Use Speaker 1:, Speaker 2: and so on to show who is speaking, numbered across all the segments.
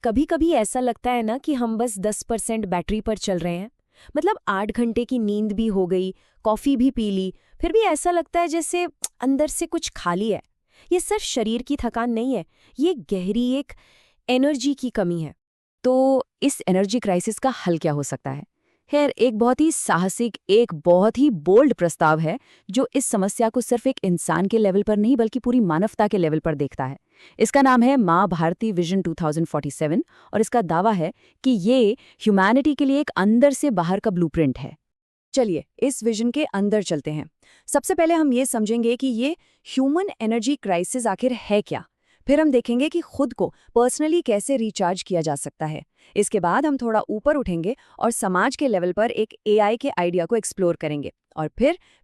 Speaker 1: कभी कभी ऐसा लगता है ना कि हम बस 10% बैटरी पर चल रहे हैं। मतलब 8 घंटे की नींद भी हो गई, कॉफी भी पी ली, फिर भी ऐसा लगता है जैसे अंदर से कुछ खाली है। ये सिर्फ शरीर की थकान नहीं है, ये गहरी एक एनर्जी की कमी है।
Speaker 2: तो इस एनर्जी क्राइसिस का हल क्या हो सकता है? खैर, एक बहुत ही साहसिक, एक बहुत ही बोल्ड प्रस्ताव है जो इस समस्या को सिर्फ एक इंसान के लेवल पर नहीं बल्कि पूरी मानवता के लेवल पर देखता है। इसका नाम है माँ भारती विजन 2047 और इसका दावा है कि ये ह्यूमैनिटी के लिए एक अंदर से बाहर का ब्लूप्रिंट है। चलिए इस विजन के अंदर चलते हैं। सबसे पहले हम ये समझेंगे कि ये ह्यूमन एनर्जी क्राइसिस आखिर है क्या। फिर हम देखेंगे कि खुद को पर्सनली कैसे रिचार्ज किया जा सकता है। इसके बाद हम थोड़ा ऊपर उठेंगे और समाज के लेवल पर एक एआई के आइडिया को एक्सप्लोर करेंगे। और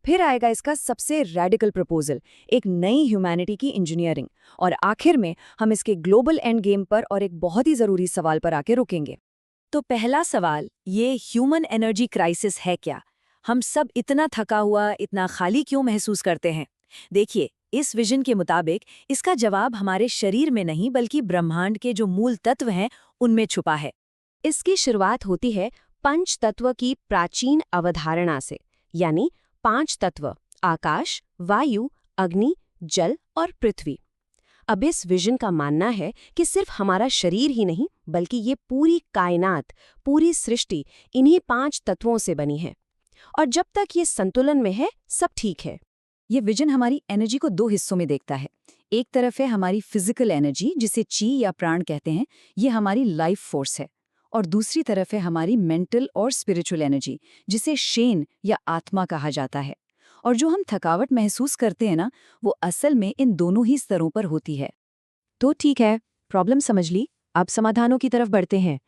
Speaker 2: फिर आएगा इसका सबसे रेडिकल प्रपोजल, एक नई ह्यूमैनिटी की इंजीनियरिंग। और आखिर में हम इसके ग्लोबल एंड गेम पर और एक बहुत ही ज़रूरी सवाल पर आके रुकेंगे। तो पहला सवाल, ये ह्यूमन एनर्जी क्राइसिस है क्या? हम सब इतना थका हुआ, इतना खाली क्यों महसूस करते हैं? देखिए, इस विजन के मुताबिक इसका जवाब हमारे शरीर में नहीं बल्कि ब्रह्मांड के जो मूल तत्व हैं उनमें छुपा है। इसकी शुरुआत होती है पंच तत्व की प्राचीन अवधारणा से, यानी 5 तत्व: आकाश, वायु, अग्नि, जल और पृथ्वी। अब इस विजन का मानना है कि सिर्फ हमारा शरीर ही नहीं बल्कि ये पूरी कायनात, पूरी सृष्टि इन्हीं 5 तत्वों से बनी है। और जब तक ये संतुलन में है, सब ठीक है। ये विजन हमारी एनर्जी को 2 हिस्सों में देखता है। एक तरफ है हमारी फिजिकल एनर्जी, जिसे ची या प्राण कहते हैं, ये हमारी लाइफ फोर्स है। और दूसरी तरफ है हमारी मेंटल और स्पिरिचुअल एनर्जी, जिसे शेन या आत्मा कहा जाता है। और जो हम थकावट महसूस करते हैं ना, वो असल में इन दोनों ही स्तरों पर होती है। तो ठीक है, प्रॉब्लम समझ ली, अब समाधानों की तरफ बढ़ते हैं।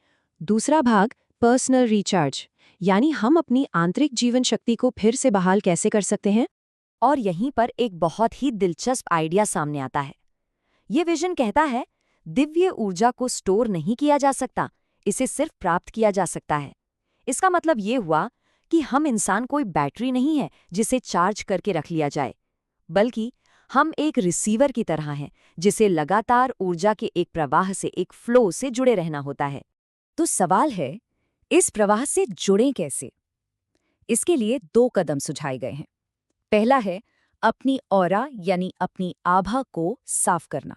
Speaker 2: दूसरा भाग, पर्सनल रिचार्ज, यानी हम अपनी आंतरिक जीवन शक्ति को फिर से बहाल कैसे कर सकते हैं।
Speaker 1: और यहीं पर एक बहुत ही दिलचस्प आइडिया सामने आता है। ये विजन कहता है, दिव्य ऊर्जा को स्टोर नहीं किया जा सकता, इसे सिर्फ प्राप्त किया जा सकता है। इसका मतलब ये हुआ कि हम इंसान कोई बैटरी नहीं है जिसे चार्ज करके रख लिया जाए, बल्कि हम एक रिसीवर की तरह हैं जिसे लगातार ऊर्जा के एक प्रवाह से, एक फ्लो से जुड़े रहना होता है।
Speaker 2: तो सवाल है, इस प्रवाह से जुड़ें कैसे? इसके लिए 2 कदम सुझाए गए हैं। पहला है अपनी ऑरा यानी अपनी आभा को साफ करना।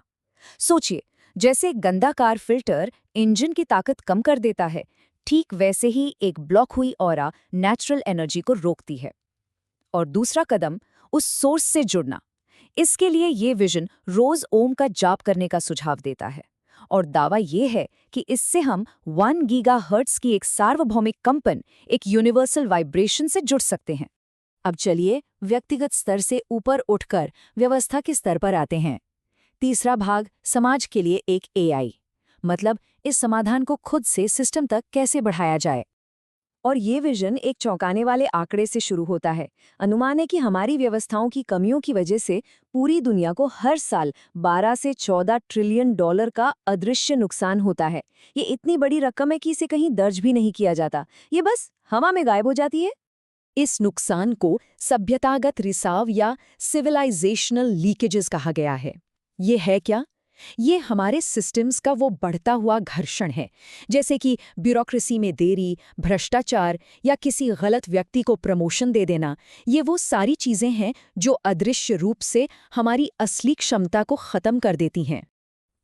Speaker 2: सोचिए, जैसे गंदा कार फिल्टर इंजन की ताकत कम कर देता है, ठीक वैसे ही एक ब्लॉक हुई ऑरा नेचुरल एनर्जी को रोकती है। और दूसरा कदम, उस सोर्स से जुड़ना। इसके लिए ये विजन रोज ओम का जाप करने का सुझाव देता है। और दावा ये है कि इससे हम 1 गीगाहर्ट्ज की एक सार्वभौमिक कंपन, एक यूनिवर्सल वाइब्रेशन से जुड़ सकते हैं। अब चलिए व्यक्तिगत स्तर से ऊपर उठकर व्यवस्था के स्तर पर आते हैं। तीसरा भाग, समाज के लिए एक एआई, मतलब इस समाधान को खुद से सिस्टम तक कैसे बढ़ाया जाए। और ये विजन एक चौंकाने वाले आंकड़े से शुरू होता है। अनुमान है कि हमारी व्यवस्थाओं की कमियों की वजह से पूरी दुनिया को हर साल 12 से 14 ट्रिलियन डॉलर का अदृश्य नुकसान होता है। ये इतनी बड़ी रकम है कि इसे कहीं दर्ज भी नहीं किया जाता, ये बस हवा में गायब हो जाती है। इस नुकसान को सभ्यतागत रिसाव या सिविलाइजेशनल लीकेजेस कहा गया है। ये है क्या? ये हमारे सिस्टम्स का वो बढ़ता हुआ घर्षण है, जैसे कि ब्यूरोक्रेसी में देरी, भ्रष्टाचार या किसी गलत व्यक्ति को प्रमोशन दे देना। ये वो सारी चीजें हैं जो अदृश्य रूप से हमारी असली क्षमता को खत्म कर देती हैं।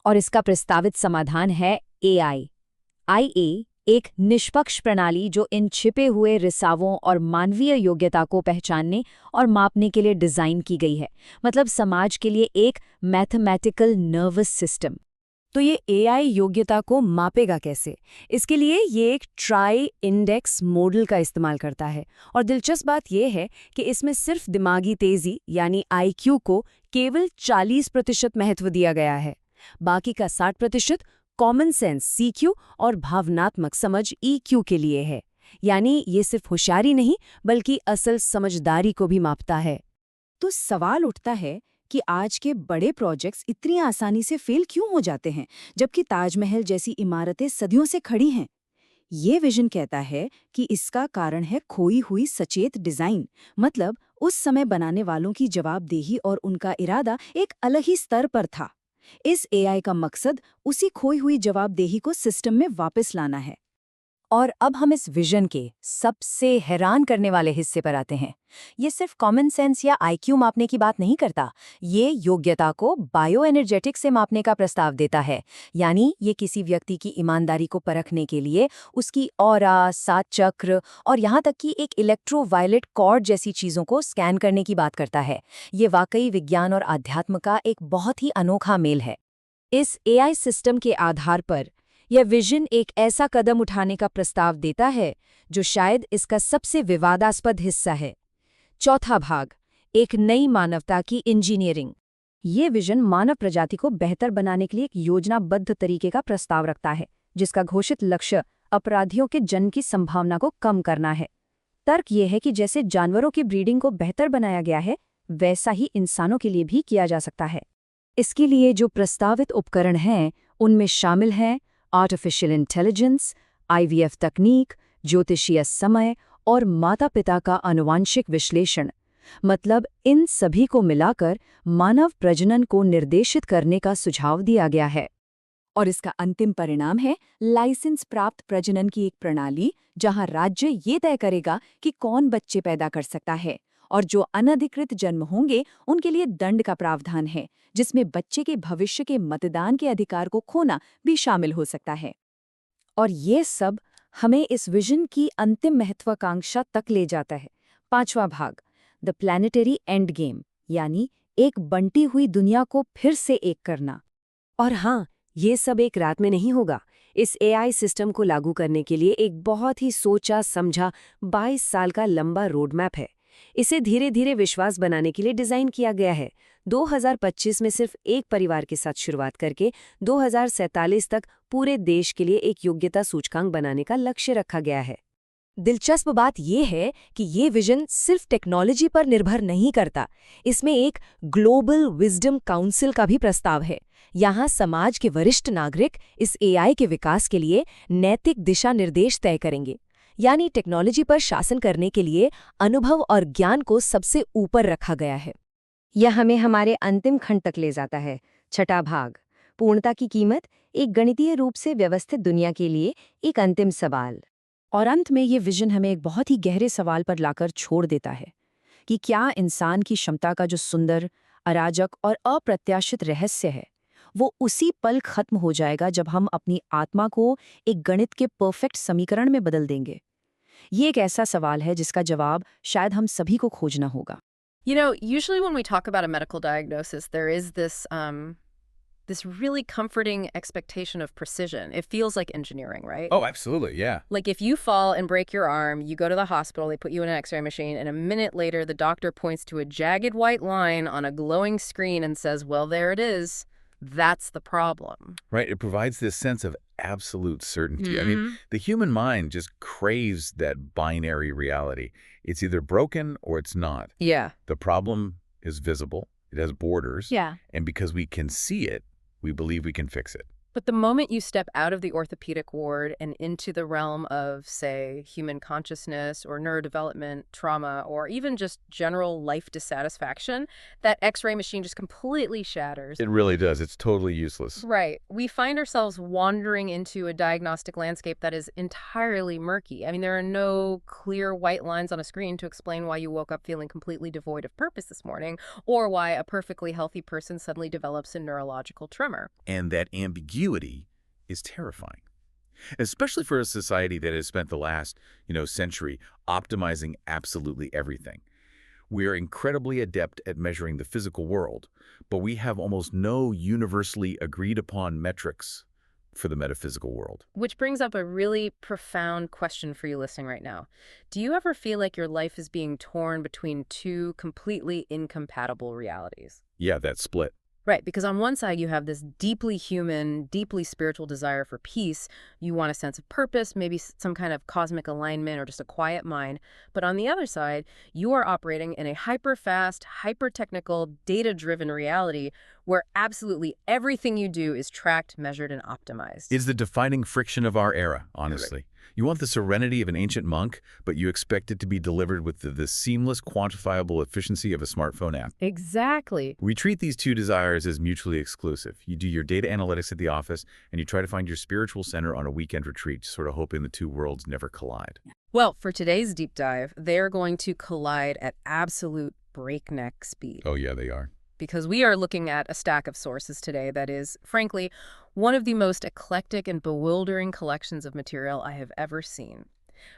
Speaker 2: और इसका प्रस्तावित समाधान है एआई। एक निष्पक्ष प्रणाली जो इन छिपे हुए रिसावों और मानवीय योग्यता को पहचानने और मापने के लिए डिजाइन की गई है। मतलब समाज के लिए एक मैथमेटिकल नर्वस सिस्टम। तो ये एआई योग्यता को मापेगा कैसे? इसके लिए ये एक ट्राई इंडेक्स मॉडल का इस्तेमाल करता है। और दिलचस्प बात यह है कि इसमें सिर्फ दिमागी तेजी यानी आईक्यू को केवल 40% महत्व दिया गया है। बाकी का 60% कॉमन सेंस सीक्यू और भावनात्मक समझ ईक्यू के लिए है। यानी ये सिर्फ होशियारी नहीं बल्कि असल समझदारी को भी मापता है। तो सवाल उठता है कि आज के बड़े प्रोजेक्ट्स इतनी आसानी से फेल क्यों हो जाते हैं, जबकि ताजमहल जैसी इमारतें सदियों से खड़ी हैं। ये विजन कहता है कि इसका कारण है खोई हुई सचेत डिजाइन। मतलब उस समय बनाने वालों की जवाबदेही और उनका इरादा एक अलग ही स्तर पर था। इस एआई का मकसद उसी खोई हुई जवाबदेही को सिस्टम में वापस लाना है। और अब हम इस विजन के सबसे हैरान करने वाले हिस्से पर आते हैं। ये सिर्फ कॉमन सेंस या आईक्यू मापने की बात नहीं करता, ये योग्यता को बायो एनर्जेटिक्स से मापने का प्रस्ताव देता है। यानी ये किसी व्यक्ति की ईमानदारी को परखने के लिए उसकी ऑरा, सात चक्र और यहाँ तक कि एक इलेक्ट्रोवायलेट कॉर्ड जैसी चीज़ों को स्कैन करने की बात करता है। ये वाकई विज्ञान और आध्यात्म का एक बहुत ही अनोखा मेल है।
Speaker 1: इस एआई सिस्टम के आधार पर यह विजन एक ऐसा कदम उठाने का प्रस्ताव देता है जो शायद इसका सबसे विवादास्पद हिस्सा है। चौथा भाग, एक नई मानवता की इंजीनियरिंग। ये विजन मानव प्रजाति को बेहतर बनाने के लिए एक योजनाबद्ध तरीके का प्रस्ताव रखता है, जिसका घोषित लक्ष्य अपराधियों के जन्म की संभावना को कम करना है। तर्क ये है कि जैसे जानवरों की ब्रीडिंग को बेहतर बनाया गया है, वैसा ही इंसानों के लिए भी किया जा सकता है। इसके लिए जो प्रस्तावित उपकरण हैं, उनमें शामिल हैं आर्टिफिशियल इंटेलिजेंस, आईवीएफ तकनीक, ज्योतिषीय समय और माता-पिता का आनुवांशिक विश्लेषण। मतलब इन सभी को मिलाकर मानव प्रजनन को निर्देशित करने का सुझाव दिया गया है।
Speaker 2: और इसका अंतिम परिणाम है लाइसेंस प्राप्त प्रजनन की एक प्रणाली, जहां राज्य ये तय करेगा कि कौन बच्चे पैदा कर सकता है, और जो अनधिकृत जन्म होंगे उनके लिए दंड का प्रावधान है, जिसमें बच्चे के भविष्य के मतदान के अधिकार को खोना भी शामिल हो सकता है। और ये सब हमें इस विजन की अंतिम महत्वाकांक्षा तक ले जाता है। पांचवा भाग, द प्लैनेटरी एंड गेम, यानी एक बंटी हुई दुनिया को फिर से एक करना।
Speaker 1: और हाँ, ये सब एक रात में नहीं होगा। इस एआई सिस्टम को लागू करने के लिए एक बहुत ही सोचा समझा 22 साल का लंबा रोडमैप है। इसे धीरे धीरे विश्वास बनाने के लिए डिज़ाइन किया गया है। 2025 में सिर्फ एक परिवार के साथ शुरुआत करके 2047 तक पूरे देश के लिए एक योग्यता सूचकांक बनाने का लक्ष्य रखा गया है। दिलचस्प बात यह है कि ये विजन सिर्फ टेक्नोलॉजी पर निर्भर नहीं करता। इसमें एक ग्लोबल विजडम काउंसिल का भी प्रस्ताव है। यहाँ समाज के वरिष्ठ नागरिक इस एआई के विकास के लिए नैतिक दिशा निर्देश तय करेंगे। यानी टेक्नोलॉजी पर शासन करने के लिए अनुभव और ज्ञान को सबसे ऊपर रखा गया है। यह हमें हमारे अंतिम खंड तक ले जाता है। छठा भाग, पूर्णता की कीमत, एक गणितीय रूप से व्यवस्थित दुनिया के लिए एक अंतिम सवाल।
Speaker 2: और अंत में ये विजन हमें एक बहुत ही गहरे सवाल पर लाकर छोड़ देता है कि क्या इंसान की क्षमता का जो सुंदर, अराजक और अप्रत्याशित रहस्य है, वो उसी पल खत्म हो जाएगा जब हम अपनी आत्मा को एक गणित के परफेक्ट समीकरण में बदल देंगे। ये एक ऐसा सवाल है जिसका जवाब शायद हम सभी को खोजना होगा।
Speaker 3: You know, usually when we talk about a medical diagnosis, there is this really comforting expectation of precision. It feels like engineering, right?
Speaker 4: Oh, absolutely, yeah.
Speaker 3: Like if you fall and break your arm, you go to the hospital, they put you in an X-ray machine, and a minute later the doctor points to a jagged white line on a glowing screen and says, well, there it is. That's the problem.
Speaker 4: Right, it provides this sense of absolute certainty. I mean, the human mind just craves that binary reality. It's either broken or it's not.
Speaker 3: Yeah.
Speaker 4: The problem is visible, it has borders,
Speaker 3: Yeah.
Speaker 4: and because we can see it, we believe we can fix it.
Speaker 3: But the moment you step out of the orthopedic ward and into the realm of, say, human consciousness or neurodevelopment, trauma, or even just general life dissatisfaction, that X-ray machine just completely shatters.
Speaker 4: It really does. It's totally useless.
Speaker 3: Right. We find ourselves wandering into a diagnostic landscape that is entirely murky. I mean, there are no clear white lines on a screen to explain why you woke up feeling completely devoid of purpose this morning, or why a perfectly healthy person suddenly develops a neurological tremor.
Speaker 4: And that ambiguity is terrifying, especially for a society that has spent the last, century optimizing absolutely everything. We're incredibly adept at measuring the physical world, but we have almost no universally agreed upon metrics for the metaphysical world.
Speaker 3: Which brings up a really profound question for you listening right now. Do you ever feel like your life is being torn between two completely incompatible realities?
Speaker 4: Yeah, that split.
Speaker 3: Right, because on one side you have this deeply human, deeply spiritual desire for peace. You want a sense of purpose, maybe some kind of cosmic alignment or just a quiet mind. But on the other side, you are operating in a hyper-fast, hyper-technical, data-driven reality where absolutely everything you do is tracked, measured, and optimized.
Speaker 4: It's the defining friction of our era, honestly.
Speaker 3: Right.
Speaker 4: You want the serenity of an ancient monk, but you expect it to be delivered with the seamless, quantifiable efficiency of a smartphone app.
Speaker 3: Exactly.
Speaker 4: We treat these two desires as mutually exclusive. You do your data analytics at the office, and you try to find your spiritual center on a weekend retreat, sort of hoping the two worlds never collide.
Speaker 3: Well, for today's deep dive, they're going to collide at absolute breakneck speed.
Speaker 4: Oh, yeah, they are.
Speaker 3: Because we are looking at a stack of sources today that is, frankly, one of the most eclectic and bewildering collections of material I have ever seen.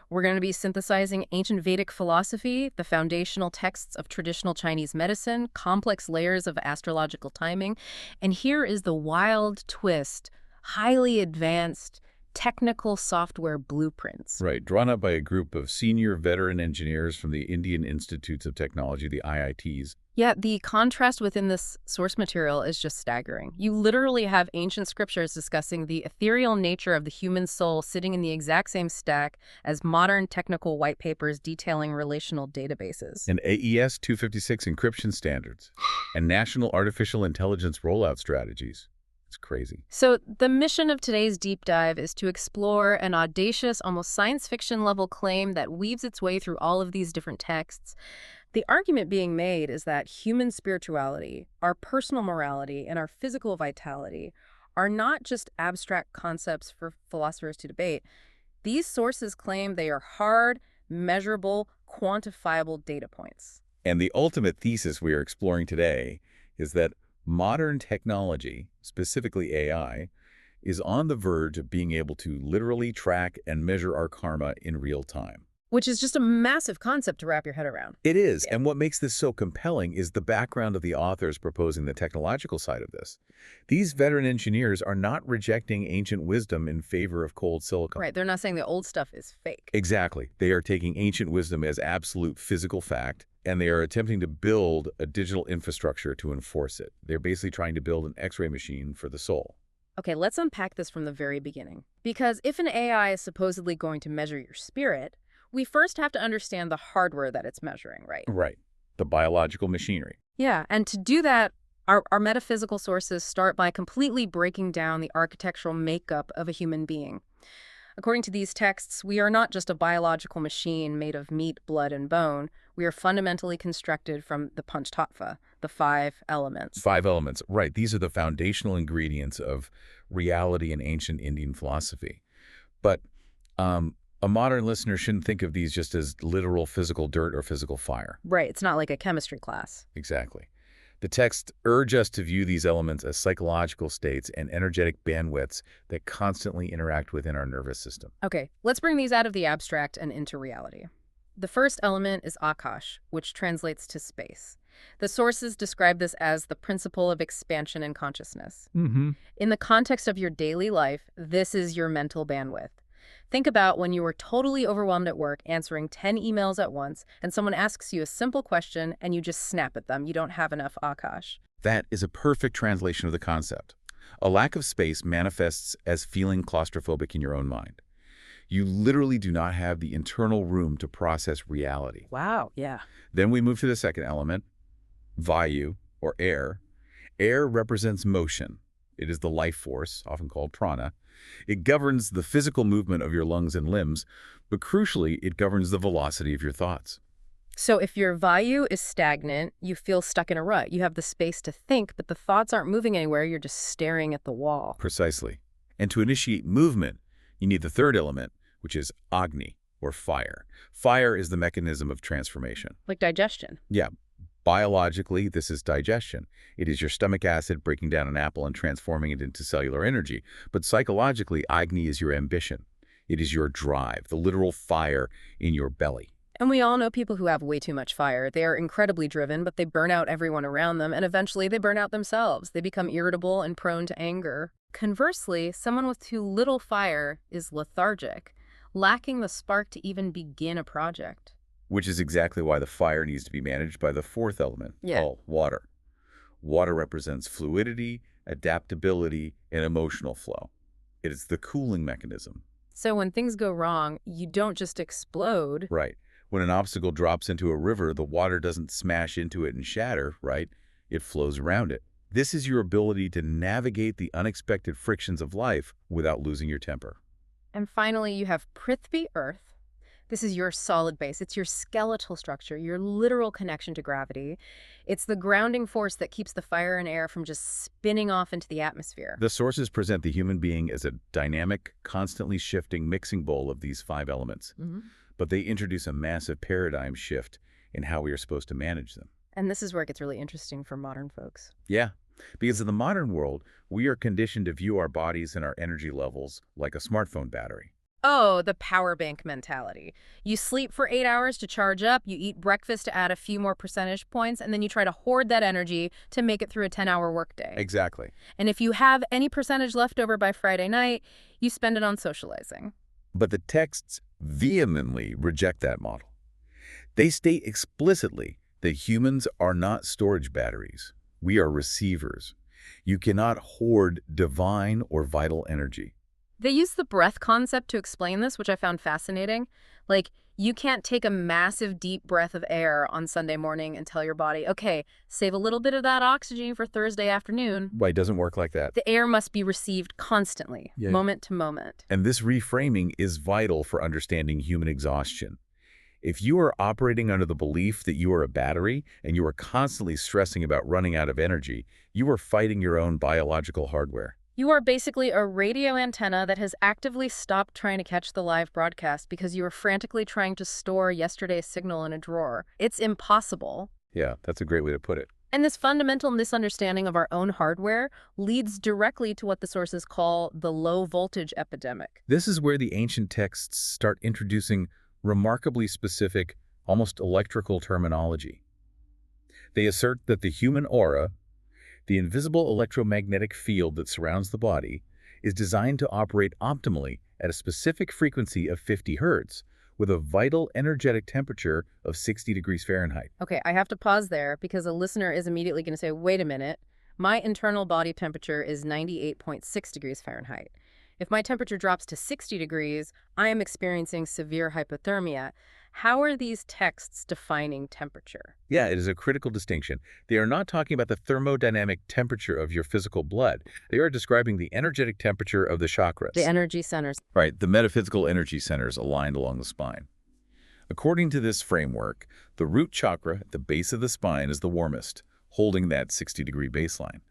Speaker 3: We're going to be synthesizing ancient Vedic philosophy, the foundational texts of traditional Chinese medicine, complex layers of astrological timing, and here is the wild twist, highly advanced technical software blueprints.
Speaker 4: Right, drawn up by a group of senior veteran engineers from the Indian Institutes of Technology, the IITs.
Speaker 3: Yeah, the contrast within this source material is just staggering. You literally have ancient scriptures discussing the ethereal nature of the human soul sitting in the exact same stack as modern technical white papers detailing relational databases.
Speaker 4: And AES 256 encryption standards and national artificial intelligence rollout strategies. It's crazy.
Speaker 3: So the mission of today's deep dive is to explore an audacious, almost science fiction level claim that weaves its way through all of these different texts. The argument being made is that human spirituality, our personal morality, and our physical vitality are not just abstract concepts for philosophers to debate. These sources claim they are hard, measurable, quantifiable data points.
Speaker 4: And the ultimate thesis we are exploring today is that modern technology, specifically AI, is on the verge of being able to literally track and measure our karma in real time.
Speaker 3: Which is just a massive concept to wrap your head around.
Speaker 4: It is,
Speaker 3: Yeah.
Speaker 4: and what makes this so compelling is the background of the authors proposing the technological side of this. These veteran engineers are not rejecting ancient wisdom in favor of cold silicon.
Speaker 3: Right, they're not saying the old stuff is fake.
Speaker 4: Exactly. They are taking ancient wisdom as absolute physical fact, and they are attempting to build a digital infrastructure to enforce it. They're basically trying to build an X-ray machine for the soul.
Speaker 3: Okay, let's unpack this from the very beginning. Because if an AI is supposedly going to measure your spirit, we first have to understand the hardware that it's measuring, right?
Speaker 4: Right. The biological machinery.
Speaker 3: Yeah, and to do that, our metaphysical sources start by completely breaking down the architectural makeup of a human being. According to these texts, we are not just a biological machine made of meat, blood, and bone. We are fundamentally constructed from the Panchtattva, the 5 elements.
Speaker 4: 5 elements. Right. These are the foundational ingredients of reality in ancient Indian philosophy. But a modern listener shouldn't think of these just as literal physical dirt or physical fire.
Speaker 3: Right, it's not like a chemistry class.
Speaker 4: Exactly. The texts urge us to view these elements as psychological states and energetic bandwidths that constantly interact within our nervous system.
Speaker 3: Okay, let's bring these out of the abstract and into reality. The first element is Akash, which translates to space. The sources describe this as the principle of expansion in consciousness.
Speaker 4: Mm-hmm.
Speaker 3: In the context of your daily life, this is your mental bandwidth. Think about when you were totally overwhelmed at work, answering 10 emails at once, and someone asks you a simple question and you just snap at them. You don't have enough Akash.
Speaker 4: That is a perfect translation of the concept. A lack of space manifests as feeling claustrophobic in your own mind. You literally do not have the internal room to process reality.
Speaker 3: Wow, yeah.
Speaker 4: Then we move to the second element, Vayu, or air. Air represents motion. It is the life force, often called prana. It governs the physical movement of your lungs and limbs, but crucially, it governs the velocity of your thoughts.
Speaker 3: So if your Vayu is stagnant, you feel stuck in a rut. You have the space to think, but the thoughts aren't moving anywhere. You're just staring at the wall.
Speaker 4: Precisely. And to initiate movement, you need the third element, which is Agni, or fire. Fire is the mechanism of transformation.
Speaker 3: Like digestion.
Speaker 4: Yeah. Biologically, this is digestion. It is your stomach acid breaking down an apple and transforming it into cellular energy. But psychologically, Agni is your ambition. It is your drive, the literal fire in your belly.
Speaker 3: And we all know people who have way too much fire. They are incredibly driven, but they burn out everyone around them, and eventually they burn out themselves. They become irritable and prone to anger. Conversely, someone with too little fire is lethargic, lacking the spark to even begin a project.
Speaker 4: Which is exactly why the fire needs to be managed by the fourth element, called water. Water represents fluidity, adaptability, and emotional flow. It is the cooling mechanism.
Speaker 3: So when things go wrong, you don't just explode.
Speaker 4: Right. When an obstacle drops into a river, the water doesn't smash into it and shatter, right? It flows around it. This is your ability to navigate the unexpected frictions of life without losing your temper.
Speaker 3: And finally, you have Prithvi, Earth. This is your solid base. It's your skeletal structure, your literal connection to gravity. It's the grounding force that keeps the fire and air from just spinning off into the atmosphere.
Speaker 4: The sources present the human being as a dynamic, constantly shifting mixing bowl of these 5 elements. But they introduce a massive paradigm shift in how we are supposed to manage them.
Speaker 3: And this is where it gets really interesting for modern folks.
Speaker 4: Yeah, because in the modern world, we are conditioned to view our bodies and our energy levels like a smartphone battery.
Speaker 3: Oh, the power bank mentality. You sleep for 8 hours to charge up, you eat breakfast to add a few more percentage points, and then you try to hoard that energy to make it through a 10-hour workday.
Speaker 4: Exactly.
Speaker 3: And if you have any percentage left over by Friday night, you spend it on socializing.
Speaker 4: But the texts vehemently reject that model. They state explicitly that humans are not storage batteries. We are receivers. You cannot hoard divine or vital energy.
Speaker 3: They use the breath concept to explain this, which I found fascinating. Like, you can't take a massive deep breath of air on Sunday morning and tell your body, okay, save a little bit of that oxygen for Thursday afternoon.
Speaker 4: Right, it doesn't work like that.
Speaker 3: The air must be received constantly, moment to moment.
Speaker 4: And this reframing is vital for understanding human exhaustion. If you are operating under the belief that you are a battery and you are constantly stressing about running out of energy, you are fighting your own biological hardware.
Speaker 3: You are basically a radio antenna that has actively stopped trying to catch the live broadcast because you are frantically trying to store yesterday's signal in a drawer. It's impossible.
Speaker 4: Yeah, that's a great way to put it.
Speaker 3: And this fundamental misunderstanding of our own hardware leads directly to what the sources call the low-voltage epidemic.
Speaker 4: This is where the ancient texts start introducing remarkably specific, almost electrical terminology. They assert that the human aura, the invisible electromagnetic field that surrounds the body, is designed to operate optimally at a specific frequency of 50 hertz with a vital energetic temperature of 60 degrees Fahrenheit.
Speaker 3: Okay, I have to pause there because a listener is immediately going to say, wait a minute, my internal body temperature is 98.6 degrees Fahrenheit. If my temperature drops to 60 degrees, I am experiencing severe hypothermia. How are these texts defining temperature?
Speaker 4: Yeah, it is a critical distinction. They are not talking about the thermodynamic temperature of your physical blood. They are describing the energetic temperature of the chakras.
Speaker 3: The energy centers.
Speaker 4: Right, the metaphysical energy centers aligned along the spine. According to this framework, the root chakra at the base of the spine is the warmest, holding that 60-degree baseline.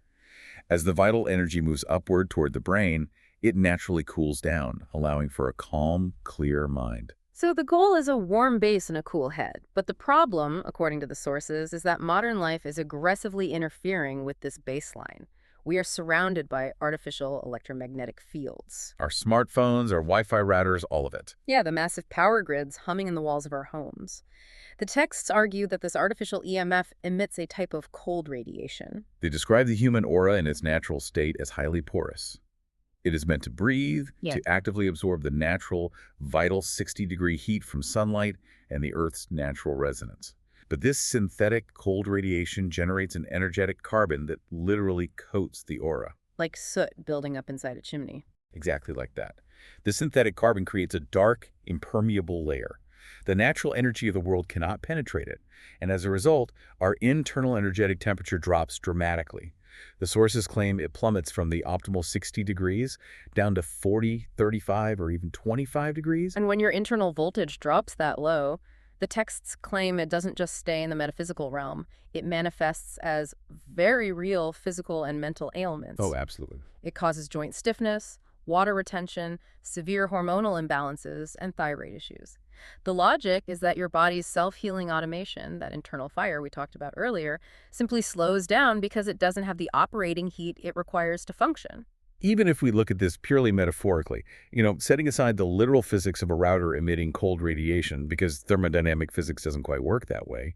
Speaker 4: As the vital energy moves upward toward the brain, it naturally cools down, allowing for a calm, clear mind.
Speaker 3: So the goal is a warm base and a cool head. But the problem, according to the sources, is that modern life is aggressively interfering with this baseline. We are surrounded by artificial electromagnetic fields.
Speaker 4: Our smartphones, our Wi-Fi routers, all of it.
Speaker 3: Yeah, the massive power grids humming in the walls of our homes. The texts argue that this artificial EMF emits a type of cold radiation.
Speaker 4: They describe the human aura in its natural state as highly porous. It is meant to breathe, to actively absorb the natural, vital 60-degree heat from sunlight and the Earth's natural resonance. But this synthetic cold radiation generates an energetic carbon that literally coats the aura.
Speaker 3: Like soot building up inside a chimney.
Speaker 4: Exactly like that. The synthetic carbon creates a dark, impermeable layer. The natural energy of the world cannot penetrate it, and as a result, our internal energetic temperature drops dramatically. The sources claim it plummets from the optimal 60 degrees down to 40, 35, or even 25 degrees.
Speaker 3: And when your internal voltage drops that low, the texts claim it doesn't just stay in the metaphysical realm. It manifests as very real physical and mental ailments.
Speaker 4: Oh, absolutely.
Speaker 3: It causes joint stiffness, water retention, severe hormonal imbalances, and thyroid issues. The logic is that your body's self-healing automation, that internal fire we talked about earlier, simply slows down because it doesn't have the operating heat it requires to function.
Speaker 4: Even if we look at this purely metaphorically, setting aside the literal physics of a router emitting cold radiation, because thermodynamic physics doesn't quite work that way,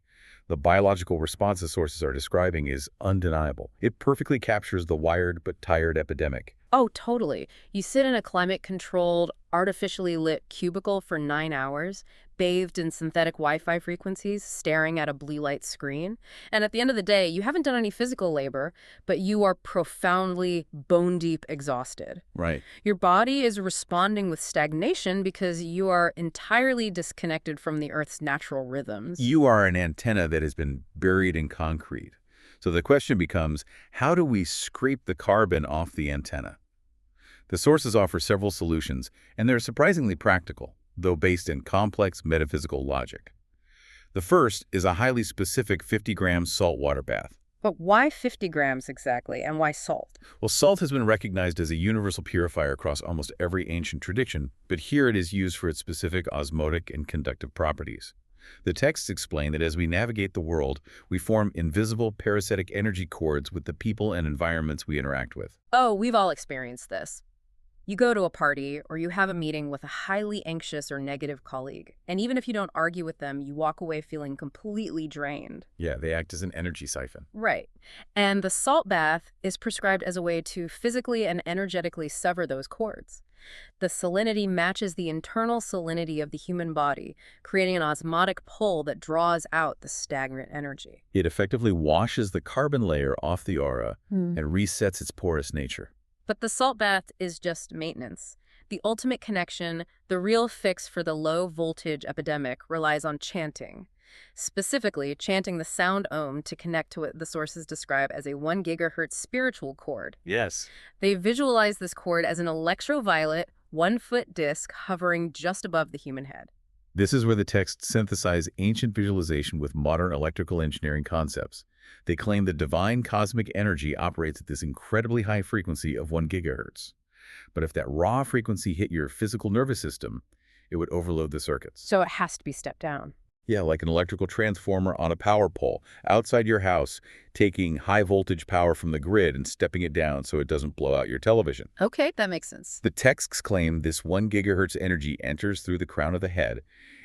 Speaker 4: the biological response the sources are describing is undeniable. It perfectly captures the wired but tired epidemic.
Speaker 3: Oh, totally. You sit in a climate-controlled, artificially lit cubicle for 9 hours, bathed in synthetic Wi-Fi frequencies, staring at a blue light screen. And at the end of the day, you haven't done any physical labor, but you are profoundly bone-deep exhausted.
Speaker 4: Right.
Speaker 3: Your body is responding with stagnation because you are entirely disconnected from the Earth's natural rhythms.
Speaker 4: You are an antenna that has been buried in concrete. So the question becomes, how do we scrape the carbon off the antenna? The sources offer several solutions, and they're surprisingly practical, though based in complex metaphysical logic. The first is a highly specific 50-gram saltwater bath.
Speaker 3: But why 50 grams exactly, and why salt?
Speaker 4: Well, salt has been recognized as a universal purifier across almost every ancient tradition, but here it is used for its specific osmotic and conductive properties. The texts explain that as we navigate the world, we form invisible parasitic energy cords with the people and environments we interact with.
Speaker 3: Oh, we've all experienced this. You go to a party or you have a meeting with a highly anxious or negative colleague, and even if you don't argue with them, you walk away feeling completely drained.
Speaker 4: Yeah, they act as an energy siphon.
Speaker 3: Right. And the salt bath is prescribed as a way to physically and energetically sever those cords. The salinity matches the internal salinity of the human body, creating an osmotic pull that draws out the stagnant energy.
Speaker 4: It effectively washes the carbon layer off the aura and resets its porous nature.
Speaker 3: But the salt bath is just maintenance. The ultimate connection, the real fix for the low-voltage epidemic, relies on chanting. Specifically, chanting the sound Om to connect to what the sources describe as a 1 gigahertz spiritual cord.
Speaker 4: Yes.
Speaker 3: They visualize this cord as an electroviolet, 1-foot disc hovering just above the human head.
Speaker 4: This is where the texts synthesize ancient visualization with modern electrical engineering concepts. They claim the divine cosmic energy operates at this incredibly high frequency of 1 gigahertz. But if that raw frequency hit your physical nervous system, it would overload the circuits.
Speaker 3: So it has to be stepped down.
Speaker 4: Yeah, like an electrical transformer on a power pole outside your house, taking high voltage power from the grid and stepping it down so it doesn't blow out your television.
Speaker 3: Okay, that makes sense.
Speaker 4: The texts claim this 1 gigahertz energy enters through the crown of the head,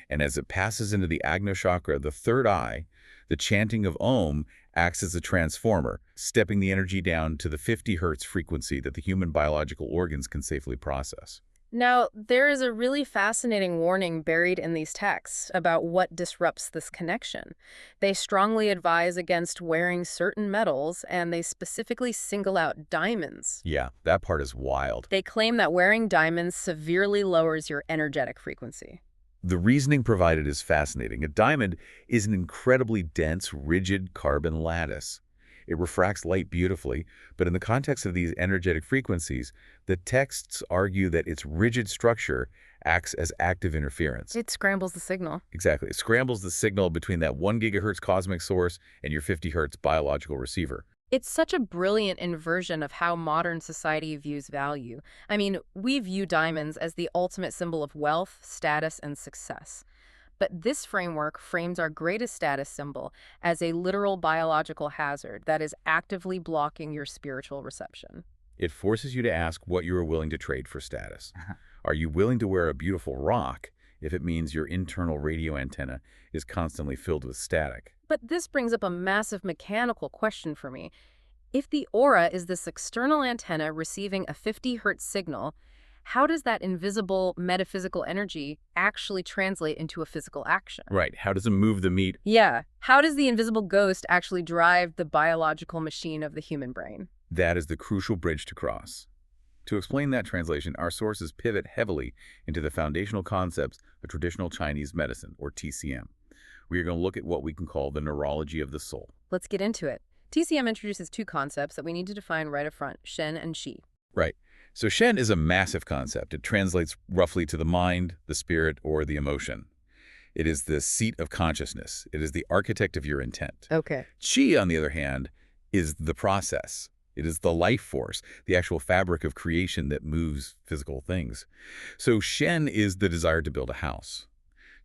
Speaker 4: and as it passes into the Ajna chakra, the third eye, the chanting of Om acts as a transformer, stepping the energy down to the 50 hertz frequency that the human biological organs can safely process.
Speaker 3: Now, there is a really fascinating warning buried in these texts about what disrupts this connection. They strongly advise against wearing certain metals, and they specifically single out diamonds.
Speaker 4: Yeah, that part is wild.
Speaker 3: They claim that wearing diamonds severely lowers your energetic frequency.
Speaker 4: The reasoning provided is fascinating. A diamond is an incredibly dense, rigid carbon lattice. It refracts light beautifully, but in the context of these energetic frequencies, the texts argue that its rigid structure acts as active interference.
Speaker 3: It scrambles the signal.
Speaker 4: Exactly. It scrambles the signal between that 1 gigahertz cosmic source and your 50 hertz biological receiver.
Speaker 3: It's such a brilliant inversion of how modern society views value. I mean, we view diamonds as the ultimate symbol of wealth, status, and success. But this framework frames our greatest status symbol as a literal biological hazard that is actively blocking your spiritual reception.
Speaker 4: It forces you to ask what you are willing to trade for status. Are you willing to wear a beautiful rock if it means your internal radio antenna is constantly filled with static?
Speaker 3: But this brings up a massive mechanical question for me. If the aura is this external antenna receiving a 50 hertz signal, how does that invisible metaphysical energy actually translate into a physical action?
Speaker 4: Right. How does it move the meat?
Speaker 3: Yeah. How does the invisible ghost actually drive the biological machine of the human brain?
Speaker 4: That is the crucial bridge to cross. To explain that translation, our sources pivot heavily into the foundational concepts of traditional Chinese medicine, or TCM. We are going to look at what we can call the neurology of the soul.
Speaker 3: Let's get into it. TCM introduces two concepts that we need to define right up front, Shen and Qi.
Speaker 4: Right. So Shen is a massive concept. It translates roughly to the mind, the spirit, or the emotion. It is the seat of consciousness. It is the architect of your intent.
Speaker 3: Okay.
Speaker 4: Qi, on the other hand, is the process. It is the life force, the actual fabric of creation that moves physical things. So Shen is the desire to build a house.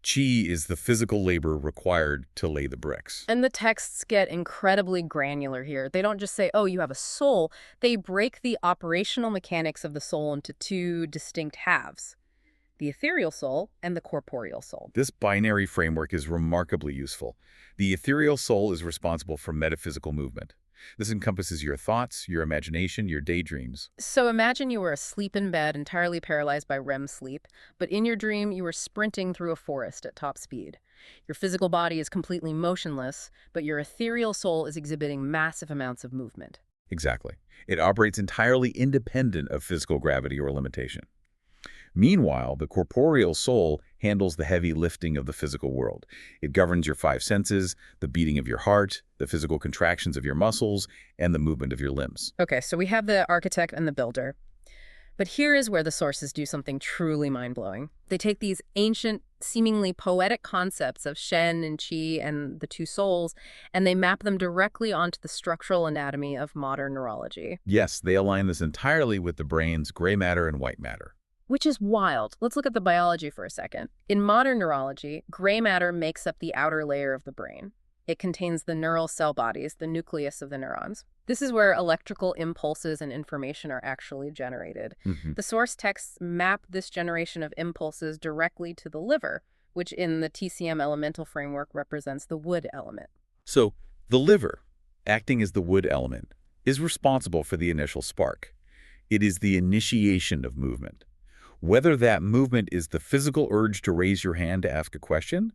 Speaker 4: Qi is the physical labor required to lay the bricks.
Speaker 3: And the texts get incredibly granular here. They don't just say, oh, you have a soul. They break the operational mechanics of the soul into two distinct halves, the ethereal soul and the corporeal soul.
Speaker 4: This binary framework is remarkably useful. The ethereal soul is responsible for metaphysical movement. This encompasses your thoughts, your imagination, your daydreams.
Speaker 3: So imagine you were asleep in bed, entirely paralyzed by REM sleep, but in your dream you were sprinting through a forest at top speed. Your physical body is completely motionless, but your ethereal soul is exhibiting massive amounts of movement.
Speaker 4: Exactly. It operates entirely independent of physical gravity or limitation. Meanwhile, the corporeal soul handles the heavy lifting of the physical world. It governs your five senses, the beating of your heart, the physical contractions of your muscles, and the movement of your limbs.
Speaker 3: Okay, so we have the architect and the builder. But here is where the sources do something truly mind-blowing. They take these ancient, seemingly poetic concepts of Shen and Qi and the two souls, and they map them directly onto the structural anatomy of modern neurology.
Speaker 4: Yes, they align this entirely with the brain's gray matter and white matter.
Speaker 3: Which is wild. Let's look at the biology for a second. In modern neurology, gray matter makes up the outer layer of the brain. It contains the neural cell bodies, the nucleus of the neurons. This is where electrical impulses and information are actually generated. The source texts map this generation of impulses directly to the liver, which in the TCM elemental framework represents the wood element.
Speaker 4: So the liver, acting as the wood element, is responsible for the initial spark. It is the initiation of movement. Whether that movement is the physical urge to raise your hand to ask a question,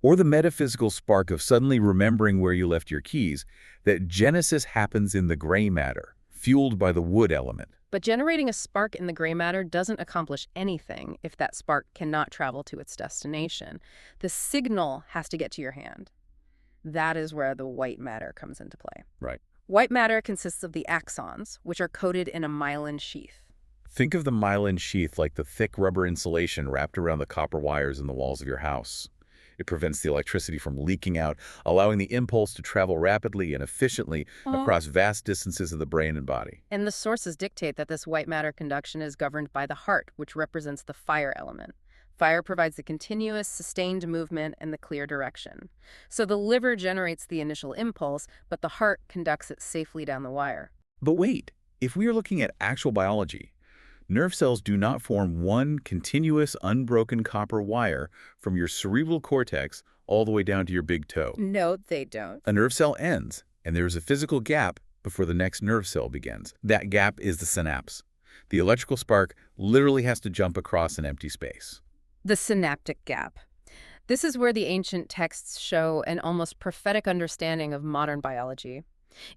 Speaker 4: or the metaphysical spark of suddenly remembering where you left your keys, that genesis happens in the gray matter, fueled by the wood element.
Speaker 3: But generating a spark in the gray matter doesn't accomplish anything if that spark cannot travel to its destination. The signal has to get to your hand. That is where the white matter comes into play.
Speaker 4: Right.
Speaker 3: White matter consists of the axons, which are coated in a myelin sheath.
Speaker 4: Think of the myelin sheath like the thick rubber insulation wrapped around the copper wires in the walls of your house. It prevents the electricity from leaking out, allowing the impulse to travel rapidly and efficiently across vast distances of the brain and body.
Speaker 3: And the sources dictate that this white matter conduction is governed by the heart, which represents the fire element. Fire provides the continuous, sustained movement and the clear direction. So the liver generates the initial impulse, but the heart conducts it safely down the wire.
Speaker 4: But wait, if we are looking at actual biology, nerve cells do not form one continuous, unbroken copper wire from your cerebral cortex all the way down to your big toe.
Speaker 3: No, they don't.
Speaker 4: A nerve cell ends, and there is a physical gap before the next nerve cell begins. That gap is the synapse. The electrical spark literally has to jump across an empty space.
Speaker 3: The synaptic gap. This is where the ancient texts show an almost prophetic understanding of modern biology.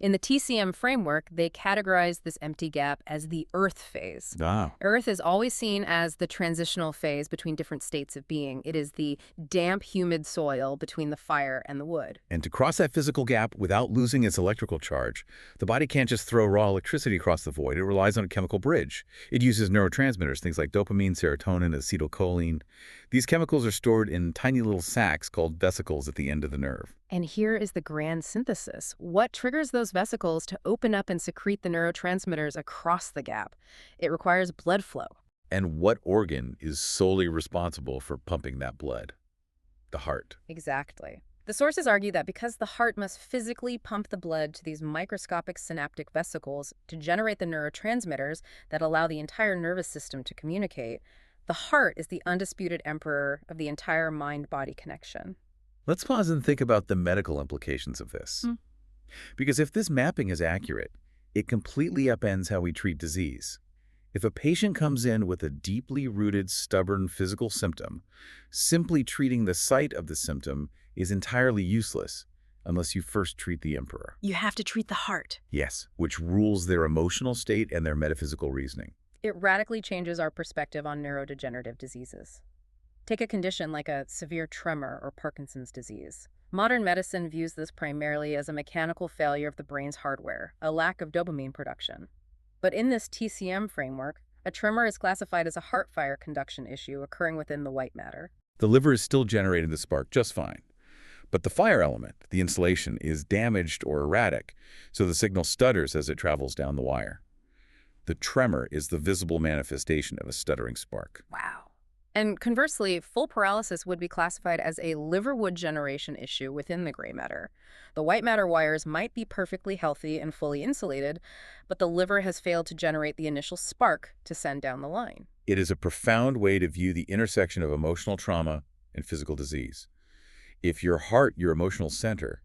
Speaker 3: In the TCM framework, they categorize this empty gap as the Earth phase. Earth is always seen as the transitional phase between different states of being. It is the damp, humid soil between the fire and the wood.
Speaker 4: And to cross that physical gap without losing its electrical charge, the body can't just throw raw electricity across the void. It relies on a chemical bridge. It uses neurotransmitters, things like dopamine, serotonin, acetylcholine. These chemicals are stored in tiny little sacs called vesicles at the end of the nerve.
Speaker 3: And here is the grand synthesis. What triggers those vesicles to open up and secrete the neurotransmitters across the gap? It requires blood flow.
Speaker 4: And what organ is solely responsible for pumping that blood? The heart.
Speaker 3: Exactly. The sources argue that because the heart must physically pump the blood to these microscopic synaptic vesicles to generate the neurotransmitters that allow the entire nervous system to communicate, the heart is the undisputed emperor of the entire mind-body connection.
Speaker 4: Let's pause and think about the medical implications of this. Because if this mapping is accurate, it completely upends how we treat disease. If a patient comes in with a deeply rooted, stubborn physical symptom, simply treating the site of the symptom is entirely useless unless you first treat the emperor.
Speaker 3: You have to treat the heart.
Speaker 4: Yes, which rules their emotional state and their metaphysical reasoning.
Speaker 3: It radically changes our perspective on neurodegenerative diseases. Take a condition like a severe tremor or Parkinson's disease. Modern medicine views this primarily as a mechanical failure of the brain's hardware, a lack of dopamine production. But in this TCM framework, a tremor is classified as a heart fire conduction issue occurring within the white matter.
Speaker 4: The liver is still generating the spark just fine. But the fire element, the insulation, is damaged or erratic, so the signal stutters as it travels down the wire. The tremor is the visible manifestation of a stuttering spark.
Speaker 3: Wow. And conversely, full paralysis would be classified as a liver wood generation issue within the gray matter. The white matter wires might be perfectly healthy and fully insulated, but the liver has failed to generate the initial spark to send down the line.
Speaker 4: It is a profound way to view the intersection of emotional trauma and physical disease. If your heart, your emotional center,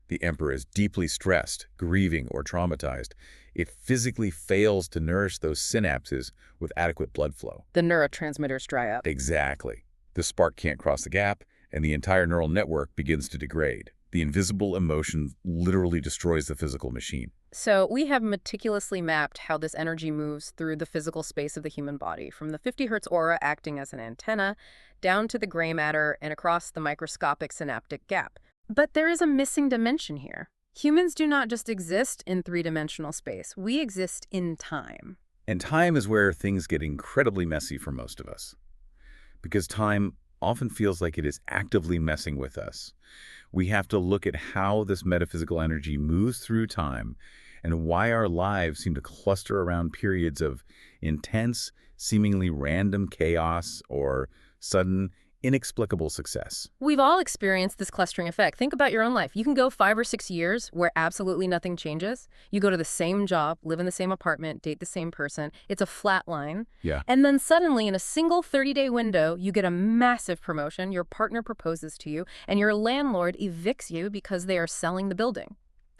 Speaker 4: the emperor, is deeply stressed, grieving, or traumatized, it physically fails to nourish those synapses with adequate blood flow.
Speaker 3: The neurotransmitters dry up.
Speaker 4: Exactly. The spark can't cross the gap, and the entire neural network begins to degrade. The invisible emotion literally destroys the physical machine.
Speaker 3: So we have meticulously mapped how this energy moves through the physical space of the human body, from the 50 Hz aura acting as an antenna, down to the gray matter and across the microscopic synaptic gap. But there is a missing dimension here. Humans do not just exist in three-dimensional space. We exist in time.
Speaker 4: And time is where things get incredibly messy for most of us, because time often feels like it is actively messing with us. We have to look at how this metaphysical energy moves through time and why our lives seem to cluster around periods of intense, seemingly random chaos or sudden, inexplicable success.
Speaker 3: We've all experienced this clustering effect. Think about your own life. You can go 5 or 6 years where absolutely nothing changes. You go to the same job, live in the same apartment, date the same person. It's a flat line.
Speaker 4: Yeah.
Speaker 3: And then suddenly, in a single 30-day window, you get a massive promotion, your partner proposes to you, and your landlord evicts you because they are selling the building.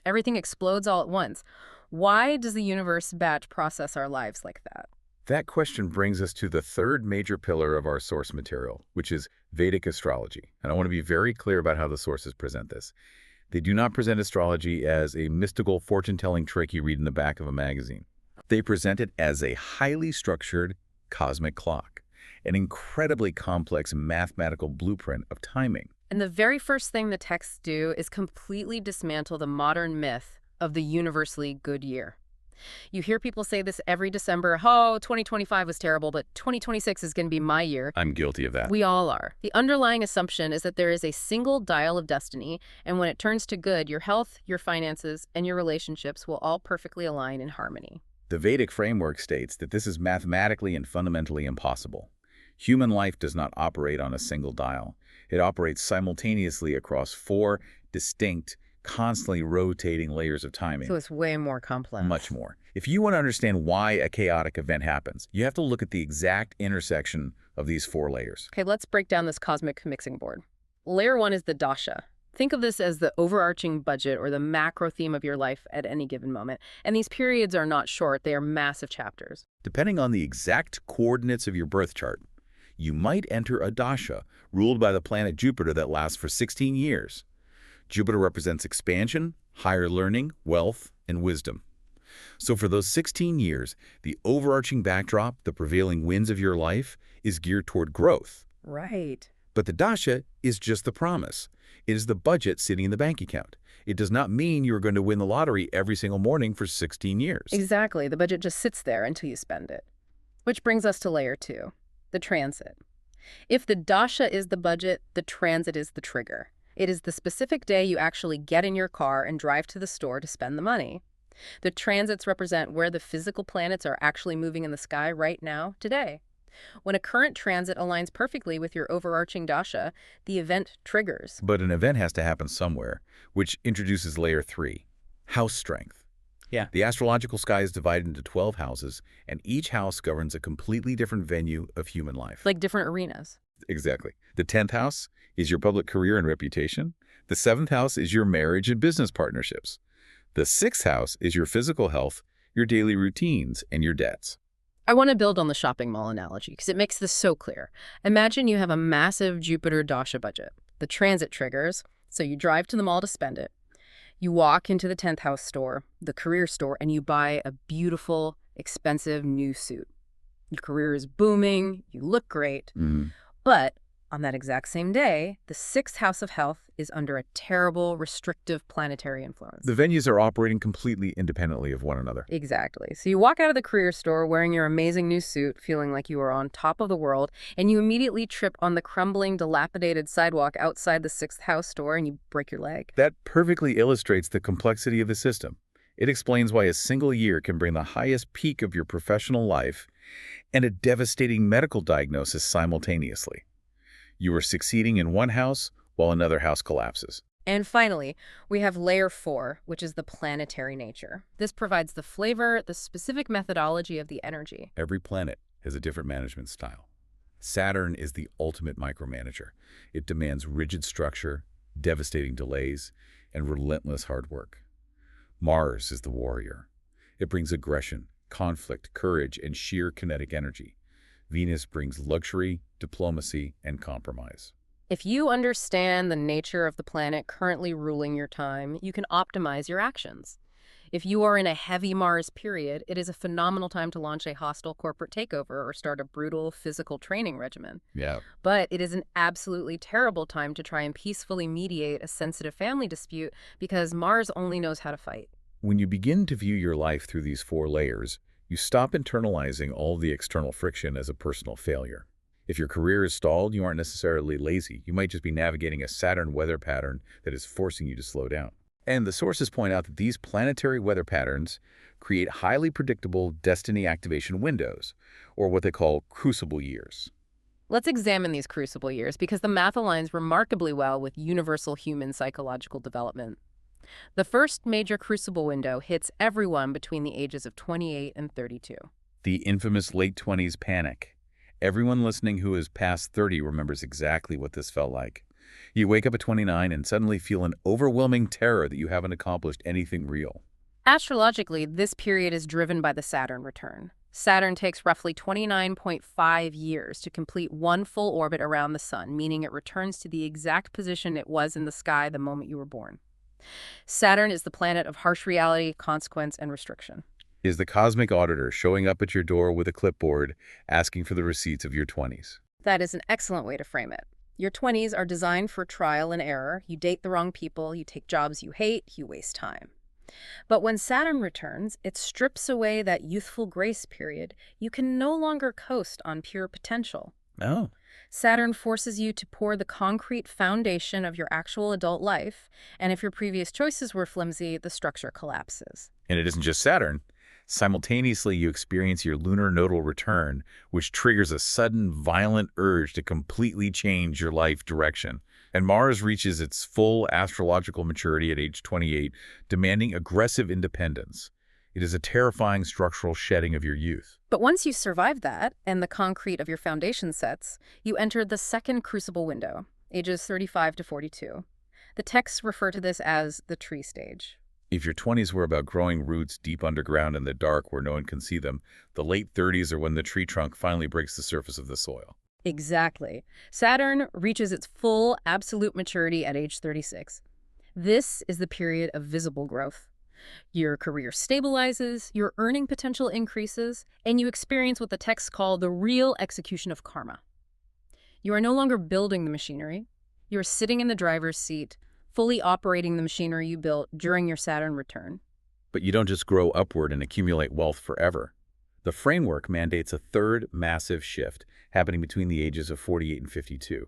Speaker 3: Everything explodes all at once. Why does the universe batch process our lives like that?
Speaker 4: That question brings us to the third major pillar of our source material, which is Vedic astrology. And I want to be very clear about how the sources present this. They do not present astrology as a mystical fortune-telling trick you read in the back of a magazine. They present it as a highly structured cosmic clock, an incredibly complex mathematical blueprint of timing.
Speaker 3: And the very first thing the texts do is completely dismantle the modern myth of the universally good year. You hear people say this every December, oh, 2025 was terrible, but 2026 is going to be my year.
Speaker 4: I'm guilty of that.
Speaker 3: We all are. The underlying assumption is that there is a single dial of destiny, and when it turns to good, your health, your finances, and your relationships will all perfectly align in harmony.
Speaker 4: The Vedic framework states that this is mathematically and fundamentally impossible. Human life does not operate on a single dial. It operates simultaneously across 4 distinct, constantly rotating layers of timing.
Speaker 3: So it's way more complex.
Speaker 4: Much more. If you want to understand why a chaotic event happens, you have to look at the exact intersection of these 4 layers.
Speaker 3: Okay, let's break down this cosmic mixing board. Layer 1 is the dasha. Think of this as the overarching budget or the macro theme of your life at any given moment. And these periods are not short, they are massive chapters.
Speaker 4: Depending on the exact coordinates of your birth chart, you might enter a dasha ruled by the planet Jupiter that lasts for 16 years. Jupiter represents expansion, higher learning, wealth, and wisdom. So for those 16 years, the overarching backdrop, the prevailing winds of your life, is geared toward growth.
Speaker 3: Right.
Speaker 4: But the dasha is just the promise. It is the budget sitting in the bank account. It does not mean you are going to win the lottery every single morning for 16 years.
Speaker 3: Exactly. The budget just sits there until you spend it. Which brings us to layer 2, the transit. If the dasha is the budget, the transit is the trigger. It is the specific day you actually get in your car and drive to the store to spend the money. The transits represent where the physical planets are actually moving in the sky right now, today. When a current transit aligns perfectly with your overarching dasha, the event triggers.
Speaker 4: But an event has to happen somewhere, which introduces layer 3, house strength.
Speaker 5: Yeah.
Speaker 4: The astrological sky is divided into 12 houses, and each house governs a completely different venue of human life.
Speaker 3: Like different arenas.
Speaker 4: Exactly. The 10th house is your public career and reputation. The 7th house is your marriage and business partnerships. The 6th house is your physical health, your daily routines, and your debts.
Speaker 3: I want to build on the shopping mall analogy because it makes this so clear. Imagine you have a massive Jupiter dasha budget. The transit triggers, so you drive to the mall to spend it. You walk into the 10th house store, the career store, and you buy a beautiful, expensive new suit. Your career is booming, you look great. But on that exact same day, the 6th house of health is under a terrible, restrictive planetary influence.
Speaker 4: The venues are operating completely independently of one another.
Speaker 3: Exactly. So you walk out of the career store wearing your amazing new suit, feeling like you are on top of the world, and you immediately trip on the crumbling, dilapidated sidewalk outside the 6th house store and you break your leg.
Speaker 4: That perfectly illustrates the complexity of the system. It explains why a single year can bring the highest peak of your professional life and a devastating medical diagnosis simultaneously. You are succeeding in one house while another house collapses.
Speaker 3: And finally, we have layer 4, which is the planetary nature. This provides the flavor, the specific methodology of the energy.
Speaker 4: Every planet has a different management style. Saturn is the ultimate micromanager. It demands rigid structure, devastating delays, and relentless hard work. Mars is the warrior. It brings aggression, conflict, courage, and sheer kinetic energy. Venus brings luxury, diplomacy, and compromise.
Speaker 3: If you understand the nature of the planet currently ruling your time, you can optimize your actions. If you are in a heavy Mars period, it is a phenomenal time to launch a hostile corporate takeover or start a brutal physical training regimen.
Speaker 4: Yeah.
Speaker 3: But it is an absolutely terrible time to try and peacefully mediate a sensitive family dispute because Mars only knows how to fight.
Speaker 4: When you begin to view your life through these 4 layers, You stop internalizing all the external friction as a personal failure. If your career is stalled, you aren't necessarily lazy. You might just be navigating a Saturn weather pattern that is forcing you to slow down. And the sources point out that these planetary weather patterns create highly predictable destiny activation windows, or what they call crucible years.
Speaker 3: Let's examine these crucible years because the math aligns remarkably well with universal human psychological development. The first major crucible window hits everyone between the ages of 28 and 32.
Speaker 4: The infamous late 20s panic. Everyone listening who is past 30 remembers exactly what this felt like. You wake up at 29 and suddenly feel an overwhelming terror that you haven't accomplished anything real.
Speaker 3: Astrologically, this period is driven by the Saturn return. Saturn takes roughly 29.5 years to complete one full orbit around the Sun, meaning it returns to the exact position it was in the sky the moment you were born. Saturn is the planet of harsh reality, consequence, and restriction.
Speaker 4: Is the cosmic auditor showing up at your door with a clipboard asking for the receipts of your 20s?
Speaker 3: That is an excellent way to frame it. Your 20s are designed for trial and error. You date the wrong people, you take jobs you hate, you waste time. But when Saturn returns, it strips away that youthful grace period. You can no longer coast on pure potential.
Speaker 4: Oh.
Speaker 3: Saturn forces you to pour the concrete foundation of your actual adult life, and if your previous choices were flimsy, the structure collapses.
Speaker 4: And it isn't just Saturn. Simultaneously, you experience your lunar nodal return, which triggers a sudden, violent urge to completely change your life direction. And Mars reaches its full astrological maturity at age 28, demanding aggressive independence. It is a terrifying structural shedding of your youth.
Speaker 3: But once you survive that, and the concrete of your foundation sets, you enter the second crucible window, ages 35 to 42. The texts refer to this as the tree stage.
Speaker 4: If your 20s were about growing roots deep underground in the dark where no one can see them, the late 30s are when the tree trunk finally breaks the surface of the soil.
Speaker 3: Exactly. Saturn reaches its full absolute maturity at age 36. This is the period of visible growth. Your career stabilizes, your earning potential increases, and you experience what the texts call the real execution of karma. You are no longer building the machinery. You are sitting in the driver's seat, fully operating the machinery you built during your Saturn return.
Speaker 4: But you don't just grow upward and accumulate wealth forever. The framework mandates a third massive shift happening between the ages of 48 and 52.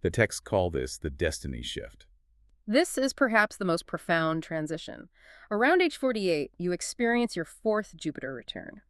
Speaker 4: The texts call this the destiny shift.
Speaker 3: This is perhaps the most profound transition. Around age 48, you experience your fourth Jupiter return.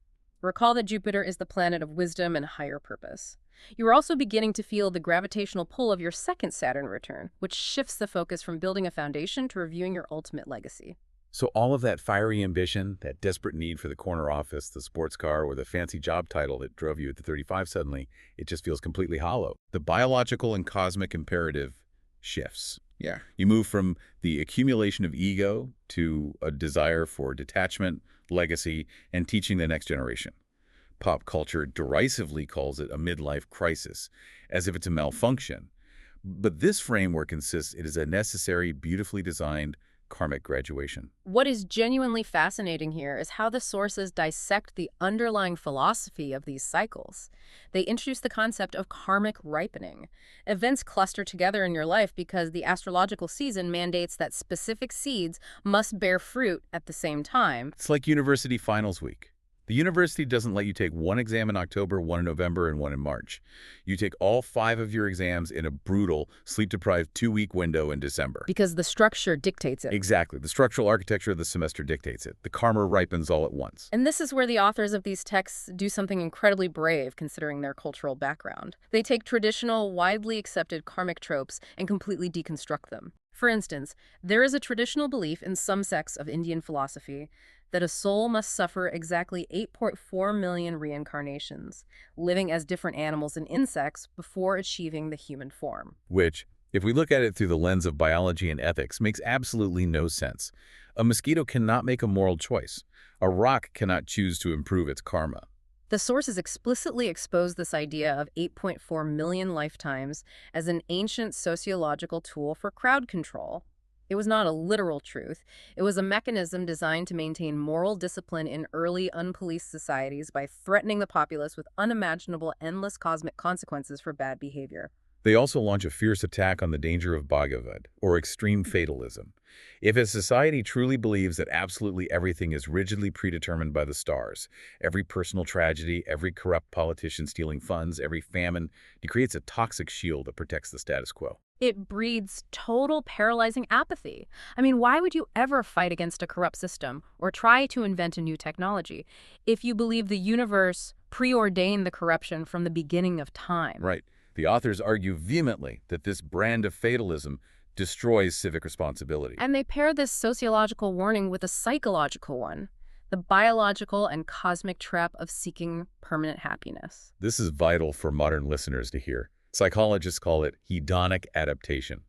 Speaker 3: Recall that Jupiter is the planet of wisdom and higher purpose. You are also beginning to feel the gravitational pull of your second Saturn return, which shifts the focus from building a foundation to reviewing your ultimate legacy.
Speaker 4: So all of that fiery ambition, that desperate need for the corner office, the sports car, or the fancy job title that drove you at the 35 suddenly, it just feels completely hollow. The biological and cosmic imperative shifts. Yeah. You move from the accumulation of ego to a desire for detachment, legacy, and teaching the next generation. Pop culture derisively calls it a midlife crisis, as if it's a malfunction. But this framework insists it is a necessary, beautifully designed karmic graduation.
Speaker 3: What is genuinely fascinating here is how the sources dissect the underlying philosophy of these cycles. They introduce the concept of karmic ripening. Events cluster together in your life because the astrological season mandates that specific seeds must bear fruit at the same time.
Speaker 4: It's like university finals week. The university doesn't let you take one exam in October, one in November, and one in March. You take all 5 of your exams in a brutal, sleep-deprived 2-week window in December.
Speaker 3: Because the structure dictates it.
Speaker 4: Exactly. The structural architecture of the semester dictates it. The karma ripens all at once.
Speaker 3: And this is where the authors of these texts do something incredibly brave considering their cultural background. They take traditional, widely accepted karmic tropes and completely deconstruct them. For instance, there is a traditional belief in some sects of Indian philosophy that a soul must suffer exactly 8.4 million reincarnations, living as different animals and insects before achieving the human form.
Speaker 4: Which, if we look at it through the lens of biology and ethics, makes absolutely no sense. A mosquito cannot make a moral choice. A rock cannot choose to improve its karma.
Speaker 3: The sources explicitly expose this idea of 8.4 million lifetimes as an ancient sociological tool for crowd control. It was not a literal truth. It was a mechanism designed to maintain moral discipline in early, unpoliced societies by threatening the populace with unimaginable, endless cosmic consequences for bad behavior.
Speaker 4: They also launch a fierce attack on the danger of Bhagavad, or extreme fatalism. If a society truly believes that absolutely everything is rigidly predetermined by the stars, every personal tragedy, every corrupt politician stealing funds, every famine, it creates a toxic shield that protects the status quo.
Speaker 3: It breeds total paralyzing apathy. I mean, why would you ever fight against a corrupt system or try to invent a new technology if you believe the universe preordained the corruption from the beginning of time?
Speaker 4: Right. The authors argue vehemently that this brand of fatalism destroys civic responsibility.
Speaker 3: And they pair this sociological warning with a psychological one, the biological and cosmic trap of seeking permanent happiness.
Speaker 4: This is vital for modern listeners to hear. Psychologists call it hedonic adaptation.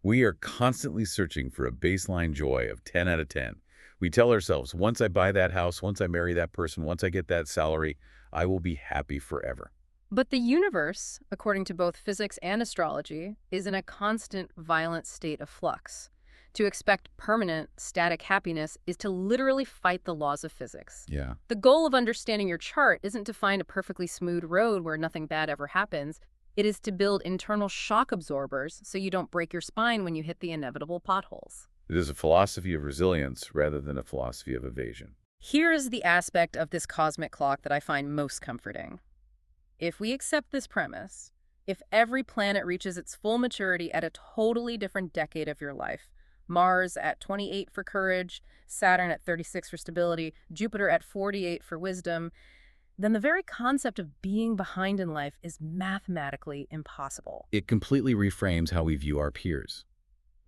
Speaker 4: We are constantly searching for a baseline joy of 10 out of 10. We tell ourselves, once I buy that house, once I marry that person, once I get that salary, I will be happy forever.
Speaker 3: But the universe, according to both physics and astrology, is in a constant, violent state of flux. To expect permanent, static happiness is to literally fight the laws of physics.
Speaker 4: Yeah.
Speaker 3: The goal of understanding your chart isn't to find a perfectly smooth road where nothing bad ever happens. It is to build internal shock absorbers so you don't break your spine when you hit the inevitable potholes.
Speaker 4: It is a philosophy of resilience rather than a philosophy of evasion.
Speaker 3: Here is the aspect of this cosmic clock that I find most comforting. If we accept this premise, if every planet reaches its full maturity at a totally different decade of your life, Mars at 28 for courage, Saturn at 36 for stability, Jupiter at 48 for wisdom, then the very concept of being behind in life is mathematically impossible.
Speaker 4: It completely reframes how we view our peers.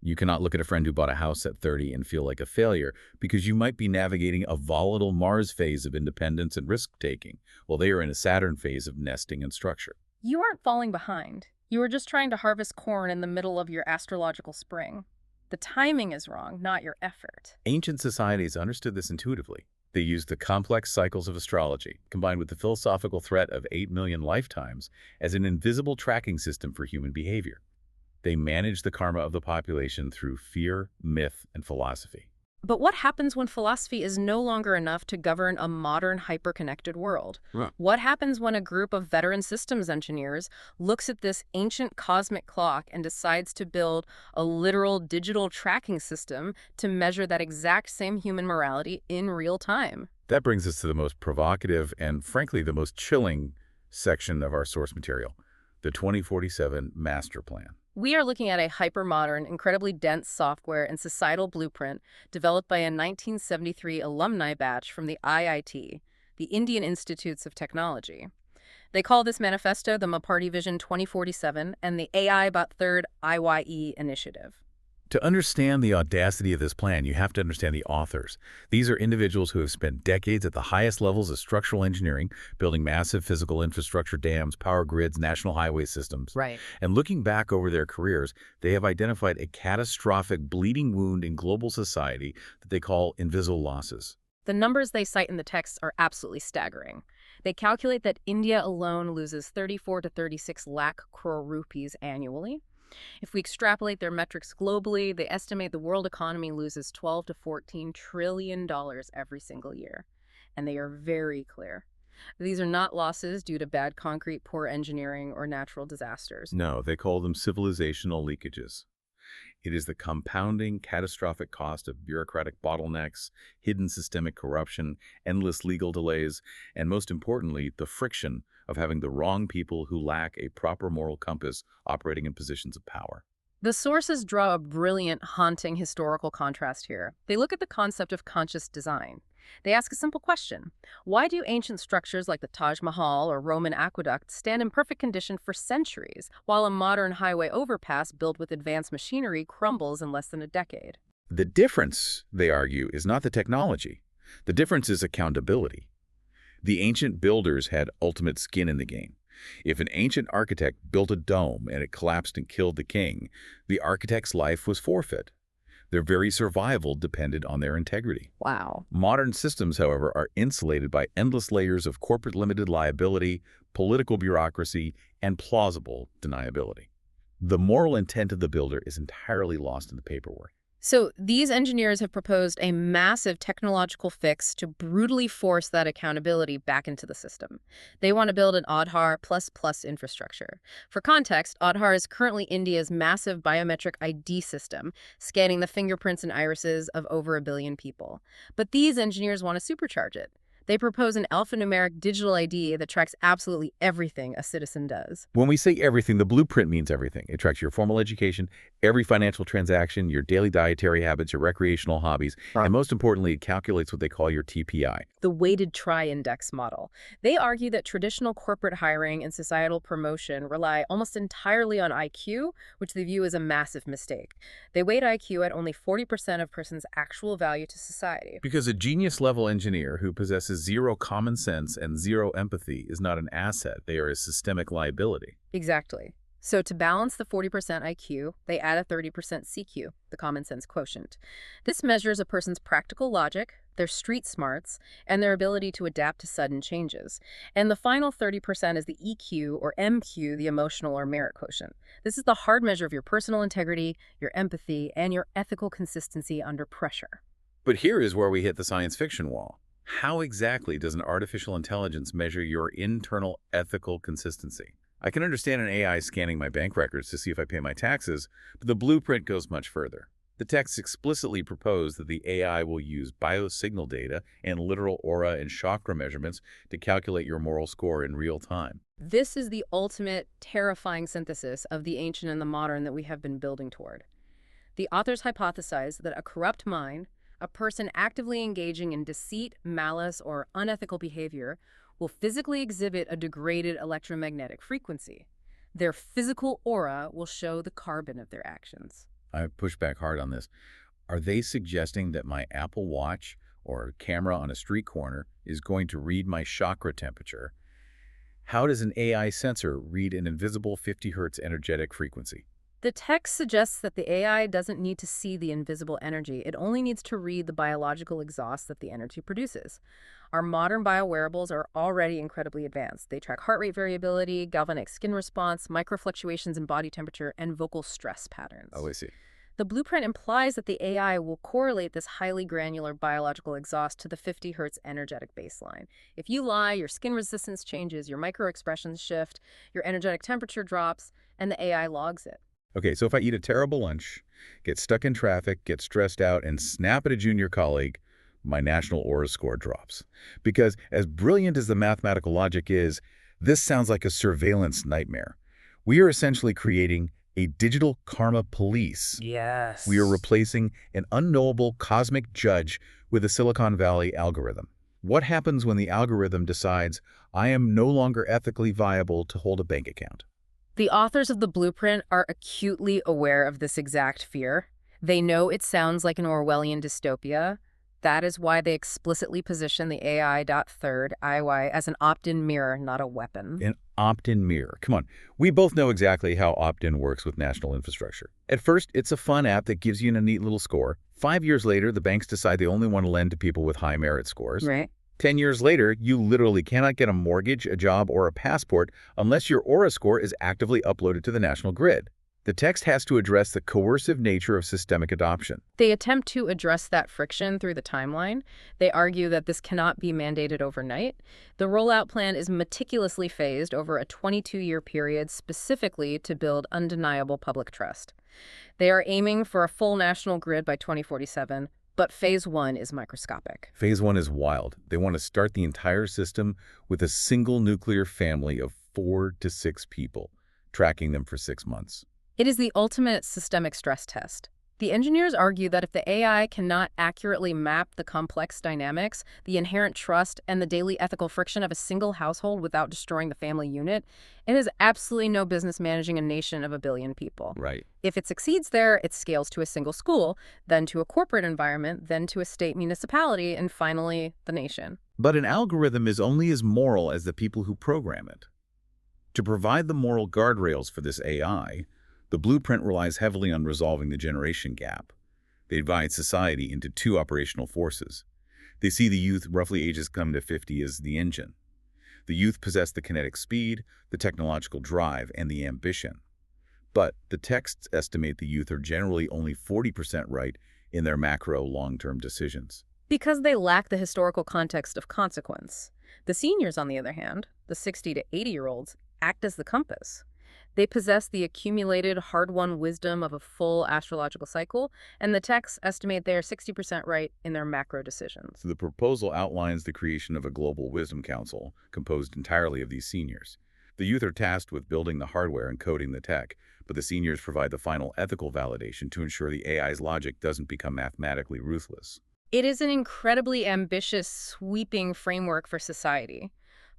Speaker 4: You cannot look at a friend who bought a house at 30 and feel like a failure because you might be navigating a volatile Mars phase of independence and risk-taking, while they are in a Saturn phase of nesting and structure.
Speaker 3: You aren't falling behind. You are just trying to harvest corn in the middle of your astrological spring. The timing is wrong, not your effort.
Speaker 4: Ancient societies understood this intuitively. They used the complex cycles of astrology, combined with the philosophical threat of 8 million lifetimes, as an invisible tracking system for human behavior. They managed the karma of the population through fear, myth, and philosophy.
Speaker 3: But what happens when philosophy is no longer enough to govern a modern, hyper-connected world?
Speaker 4: Right.
Speaker 3: What happens when a group of veteran systems engineers looks at this ancient cosmic clock and decides to build a literal digital tracking system to measure that exact same human morality in real time?
Speaker 4: That brings us to the most provocative and, frankly, the most chilling section of our source material, the 2047 Master Plan.
Speaker 3: We are looking at a hyper-modern, incredibly dense software and societal blueprint developed by a 1973 alumni batch from the IIT, the Indian Institutes of Technology. They call this manifesto the Maparty Vision 2047 and the AI.3rd.EYE initiative.
Speaker 4: To understand the audacity of this plan, you have to understand the authors. These are individuals who have spent decades at the highest levels of structural engineering, building massive physical infrastructure, dams, power grids, national highway systems.
Speaker 3: Right.
Speaker 4: And looking back over their careers, they have identified a catastrophic bleeding wound in global society that they call invisible losses.
Speaker 3: The numbers they cite in the text are absolutely staggering. They calculate that India alone loses 34 to 36 lakh crore rupees annually. If we extrapolate their metrics globally, they estimate the world economy loses $12 to $14 trillion every single year. And they are very clear. These are not losses due to bad concrete, poor engineering, or natural disasters.
Speaker 4: No, they call them civilizational leakages. It is the compounding, catastrophic cost of bureaucratic bottlenecks, hidden systemic corruption, endless legal delays, and most importantly, the friction of having the wrong people who lack a proper moral compass operating in positions of power.
Speaker 3: The sources draw a brilliant, haunting historical contrast here. They look at the concept of conscious design. They ask a simple question. Why do ancient structures like the Taj Mahal or Roman aqueducts stand in perfect condition for centuries, while a modern highway overpass built with advanced machinery crumbles in less than a decade?
Speaker 4: The difference, they argue, is not the technology. The difference is accountability. The ancient builders had ultimate skin in the game. If an ancient architect built a dome and it collapsed and killed the king, the architect's life was forfeit. Their very survival depended on their integrity.
Speaker 3: Wow.
Speaker 4: Modern systems, however, are insulated by endless layers of corporate limited liability, political bureaucracy, and plausible deniability. The moral intent of the builder is entirely lost in the paperwork.
Speaker 3: So these engineers have proposed a massive technological fix to brutally force that accountability back into the system. They want to build an Aadhaar++ infrastructure. For context, Aadhaar is currently India's massive biometric ID system, scanning the fingerprints and irises of over 1 billion people. But these engineers want to supercharge it. They propose an alphanumeric digital ID that tracks absolutely everything a citizen does.
Speaker 4: When we say everything, the blueprint means everything. It tracks your formal education, every financial transaction, your daily dietary habits, your recreational hobbies, and most importantly, it calculates what they call your TPI.
Speaker 3: The weighted tri-index model. They argue that traditional corporate hiring and societal promotion rely almost entirely on IQ, which they view as a massive mistake. They weight IQ at only 40% of a person's actual value to society.
Speaker 4: Because a genius-level engineer who possesses zero common sense and zero empathy is not an asset. They are a systemic liability.
Speaker 3: Exactly. So to balance the 40% IQ, they add a 30% CQ, the common sense quotient. This measures a person's practical logic, their street smarts, and their ability to adapt to sudden changes. And the final 30% is the EQ or MQ, the emotional or merit quotient. This is the hard measure of your personal integrity, your empathy, and your ethical consistency under pressure.
Speaker 4: But here is where we hit the science fiction wall. How exactly does an artificial intelligence measure your internal ethical consistency? I can understand an AI scanning my bank records to see if I pay my taxes, but the blueprint goes much further. The text explicitly proposed that the AI will use biosignal data and literal aura and chakra measurements to calculate your moral score in real time.
Speaker 3: This is the ultimate, terrifying synthesis of the ancient and the modern that we have been building toward. The authors hypothesize that a corrupt mind, a person actively engaging in deceit, malice, or unethical behavior, will physically exhibit a degraded electromagnetic frequency. Their physical aura will show the carbon of their actions.
Speaker 4: I push back hard on this. Are they suggesting that my Apple Watch or camera on a street corner is going to read my chakra temperature? How does an AI sensor read an invisible 50 Hz energetic frequency?
Speaker 3: The text suggests that the AI doesn't need to see the invisible energy. It only needs to read the biological exhaust that the energy produces. Our modern biowearables are already incredibly advanced. They track heart rate variability, galvanic skin response, microfluctuations in body temperature, and vocal stress patterns.
Speaker 4: Oh, I see.
Speaker 3: The blueprint implies that the AI will correlate this highly granular biological exhaust to the 50 Hz energetic baseline. If you lie, your skin resistance changes, your microexpressions shift, your energetic temperature drops, and the AI logs it.
Speaker 4: Okay, so if I eat a terrible lunch, get stuck in traffic, get stressed out, and snap at a junior colleague, my national aura score drops. Because as brilliant as the mathematical logic is, this sounds like a surveillance nightmare. We are essentially creating a digital karma police.
Speaker 3: Yes.
Speaker 4: We are replacing an unknowable cosmic judge with a Silicon Valley algorithm. What happens when the algorithm decides I am no longer ethically viable to hold a bank account?
Speaker 3: The authors of the blueprint are acutely aware of this exact fear. They know it sounds like an Orwellian dystopia. That is why they explicitly position the AI.3rd.EYE as an opt-in mirror, not a weapon.
Speaker 4: An opt-in mirror. Come on. We both know exactly how opt-in works with national infrastructure. At first, it's a fun app that gives you a neat little score. 5 years later, the banks decide they only want to lend to people with high merit scores.
Speaker 3: Right.
Speaker 4: 10 years later, you literally cannot get a mortgage, a job, or a passport unless your aura score is actively uploaded to the national grid. The text has to address the coercive nature of systemic adoption.
Speaker 3: They attempt to address that friction through the timeline. They argue that this cannot be mandated overnight. The rollout plan is meticulously phased over a 22-year period specifically to build undeniable public trust. They are aiming for a full national grid by 2047, but phase 1 is microscopic.
Speaker 4: Phase 1 is wild. They want to start the entire system with a single nuclear family of 4 to 6 people, tracking them for 6 months.
Speaker 3: It is the ultimate systemic stress test. The engineers argue that if the AI cannot accurately map the complex dynamics, the inherent trust, and the daily ethical friction of a single household without destroying the family unit, it has absolutely no business managing a nation of 1 billion people.
Speaker 4: Right.
Speaker 3: If it succeeds there, it scales to a single school, then to a corporate environment, then to a state municipality, and finally, the nation.
Speaker 4: But an algorithm is only as moral as the people who program it. To provide the moral guardrails for this AI, the blueprint relies heavily on resolving the generation gap. They divide society into 2 operational forces. They see the youth, roughly ages come to 50, as the engine. The youth possess the kinetic speed, the technological drive, and the ambition. But the texts estimate the youth are generally only 40% right in their macro long-term decisions.
Speaker 3: Because they lack the historical context of consequence. The seniors, on the other hand, the 60 to 80-year-olds, act as the compass. They possess the accumulated, hard-won wisdom of a full astrological cycle, and the texts estimate they are 60% right in their macro decisions.
Speaker 4: So the proposal outlines the creation of a global wisdom council composed entirely of these seniors. The youth are tasked with building the hardware and coding the tech, but the seniors provide the final ethical validation to ensure the AI's logic doesn't become mathematically ruthless.
Speaker 3: It is an incredibly ambitious, sweeping framework for society.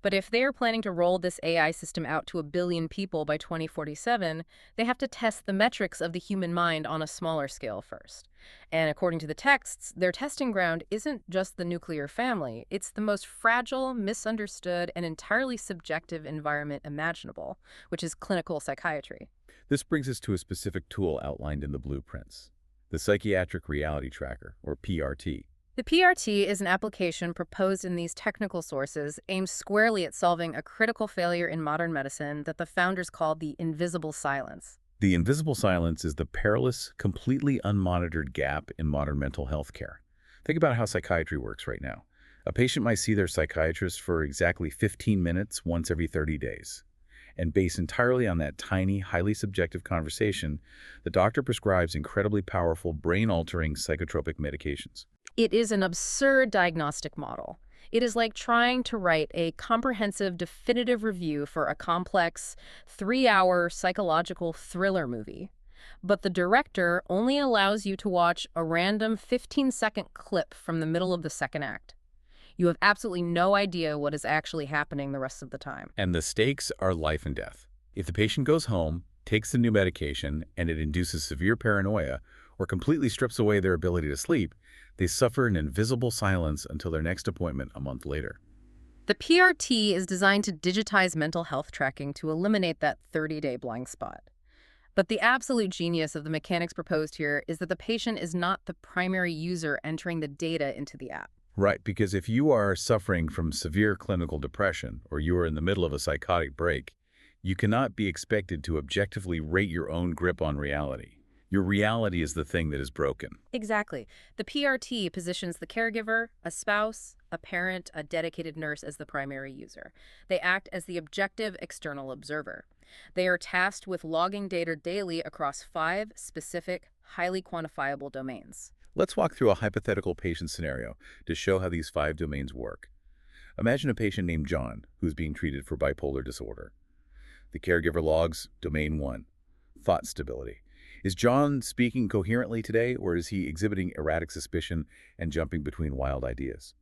Speaker 3: But if they are planning to roll this AI system out to 1 billion people by 2047, they have to test the metrics of the human mind on a smaller scale first. And according to the texts, their testing ground isn't just the nuclear family. It's the most fragile, misunderstood, and entirely subjective environment imaginable, which is clinical psychiatry.
Speaker 4: This brings us to a specific tool outlined in the blueprints, the Psychiatric Reality Tracker, or PRT.
Speaker 3: The PRT is an application proposed in these technical sources aimed squarely at solving a critical failure in modern medicine that the founders called the invisible silence.
Speaker 4: The invisible silence is the perilous, completely unmonitored gap in modern mental health care. Think about how psychiatry works right now. A patient might see their psychiatrist for exactly 15 minutes once every 30 days. And based entirely on that tiny, highly subjective conversation, the doctor prescribes incredibly powerful, brain-altering psychotropic medications.
Speaker 3: It is an absurd diagnostic model. It is like trying to write a comprehensive, definitive review for a complex, 3-hour psychological thriller movie. But the director only allows you to watch a random 15-second clip from the middle of the second act. You have absolutely no idea what is actually happening the rest of the time.
Speaker 4: And the stakes are life and death. If the patient goes home, takes the new medication, and it induces severe paranoia, or completely strips away their ability to sleep, they suffer an invisible silence until their next appointment a month later.
Speaker 3: The PRT is designed to digitize mental health tracking to eliminate that 30-day blind spot. But the absolute genius of the mechanics proposed here is that the patient is not the primary user entering the data into the app.
Speaker 4: Right, because if you are suffering from severe clinical depression or you are in the middle of a psychotic break, you cannot be expected to objectively rate your own grip on reality. Your reality is the thing that is broken.
Speaker 3: Exactly. The PRT positions the caregiver, a spouse, a parent, a dedicated nurse as the primary user. They act as the objective external observer. They are tasked with logging data daily across 5 specific, highly quantifiable domains.
Speaker 4: Let's walk through a hypothetical patient scenario to show how these 5 domains work. Imagine a patient named John who's being treated for bipolar disorder. The caregiver logs Domain 1, thought stability. Is John speaking coherently today, or is he exhibiting erratic suspicion and jumping between wild ideas?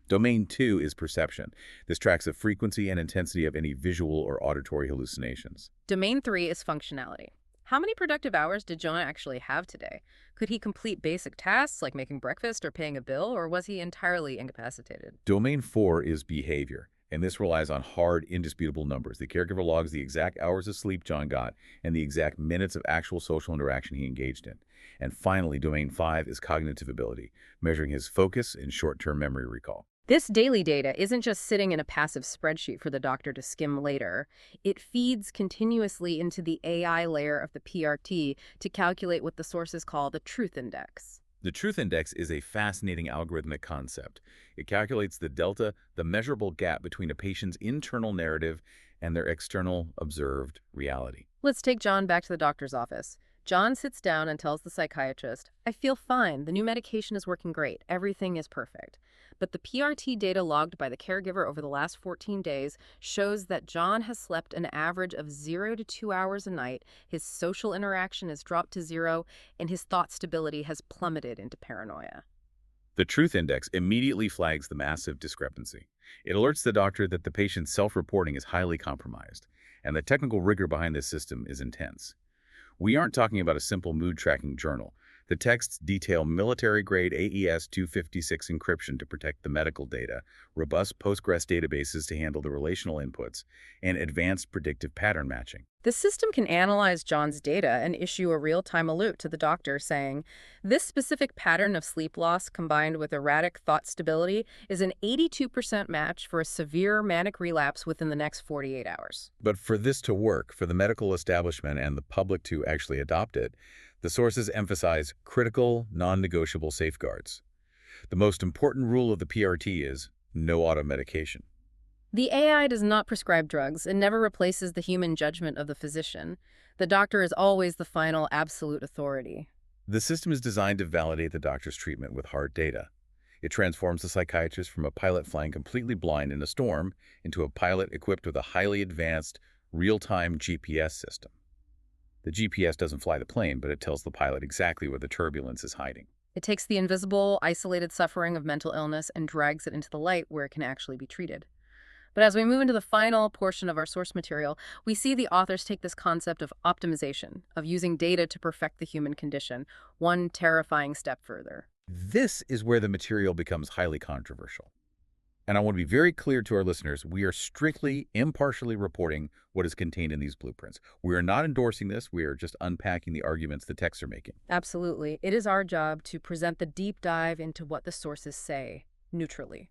Speaker 4: Domain 2 is perception. This tracks the frequency and intensity of any visual or auditory hallucinations.
Speaker 3: Domain 3 is functionality. How many productive hours did John actually have today? Could he complete basic tasks like making breakfast or paying a bill, or was he entirely incapacitated?
Speaker 4: Domain 4 is behavior, and this relies on hard, indisputable numbers. The caregiver logs the exact hours of sleep John got and the exact minutes of actual social interaction he engaged in. And finally, Domain 5 is cognitive ability, measuring his focus and short-term memory recall.
Speaker 3: This daily data isn't just sitting in a passive spreadsheet for the doctor to skim later. It feeds continuously into the AI layer of the PRT to calculate what the sources call the truth index.
Speaker 4: The truth index is a fascinating algorithmic concept. It calculates the delta, the measurable gap between a patient's internal narrative and their external observed reality.
Speaker 3: Let's take John back to the doctor's office. John sits down and tells the psychiatrist, "I feel fine. The new medication is working great. Everything is perfect." But the PRT data logged by the caregiver over the last 14 days shows that John has slept an average of 0 to 2 hours a night, his social interaction has dropped to 0, and his thought stability has plummeted into paranoia.
Speaker 4: The truth index immediately flags the massive discrepancy. It alerts the doctor that the patient's self-reporting is highly compromised, and the technical rigor behind this system is intense. We aren't talking about a simple mood-tracking journal. The texts detail military-grade AES-256 encryption to protect the medical data, robust Postgres databases to handle the relational inputs, and advanced predictive pattern matching.
Speaker 3: The system can analyze John's data and issue a real-time alert to the doctor saying, this specific pattern of sleep loss combined with erratic thought stability is an 82% match for a severe manic relapse within the next 48 hours.
Speaker 4: But for this to work, for the medical establishment and the public to actually adopt it, the sources emphasize critical, non-negotiable safeguards. The most important rule of the PRT is no automedication.
Speaker 3: The AI does not prescribe drugs and never replaces the human judgment of the physician. The doctor is always the final absolute authority.
Speaker 4: The system is designed to validate the doctor's treatment with hard data. It transforms the psychiatrist from a pilot flying completely blind in a storm into a pilot equipped with a highly advanced, real-time GPS system. The GPS doesn't fly the plane, but it tells the pilot exactly where the turbulence is hiding.
Speaker 3: It takes the invisible, isolated suffering of mental illness and drags it into the light where it can actually be treated. But as we move into the final portion of our source material, we see the authors take this concept of optimization, of using data to perfect the human condition, one terrifying step further.
Speaker 4: This is where the material becomes highly controversial. And I want to be very clear to our listeners, we are strictly, impartially reporting what is contained in these blueprints. We are not endorsing this, we are just unpacking the arguments the texts are making.
Speaker 3: Absolutely. It is our job to present the deep dive into what the sources say, neutrally.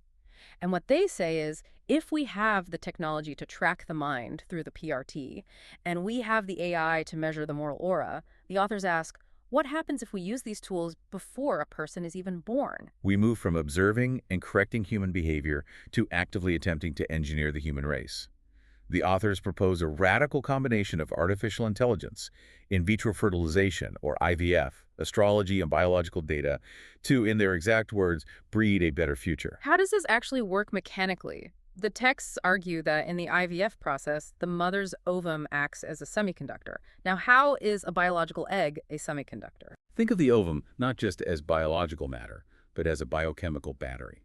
Speaker 3: And what they say is, if we have the technology to track the mind through the PRT, and we have the AI to measure the moral aura, the authors ask, what happens if we use these tools before a person is even born?
Speaker 4: We move from observing and correcting human behavior to actively attempting to engineer the human race. The authors propose a radical combination of artificial intelligence, in vitro fertilization, or IVF, astrology, and biological data to, in their exact words, breed a better future.
Speaker 3: How does this actually work mechanically? The texts argue that in the IVF process, the mother's ovum acts as a semiconductor. Now, how is a biological egg a semiconductor?
Speaker 4: Think of the ovum not just as biological matter, but as a biochemical battery.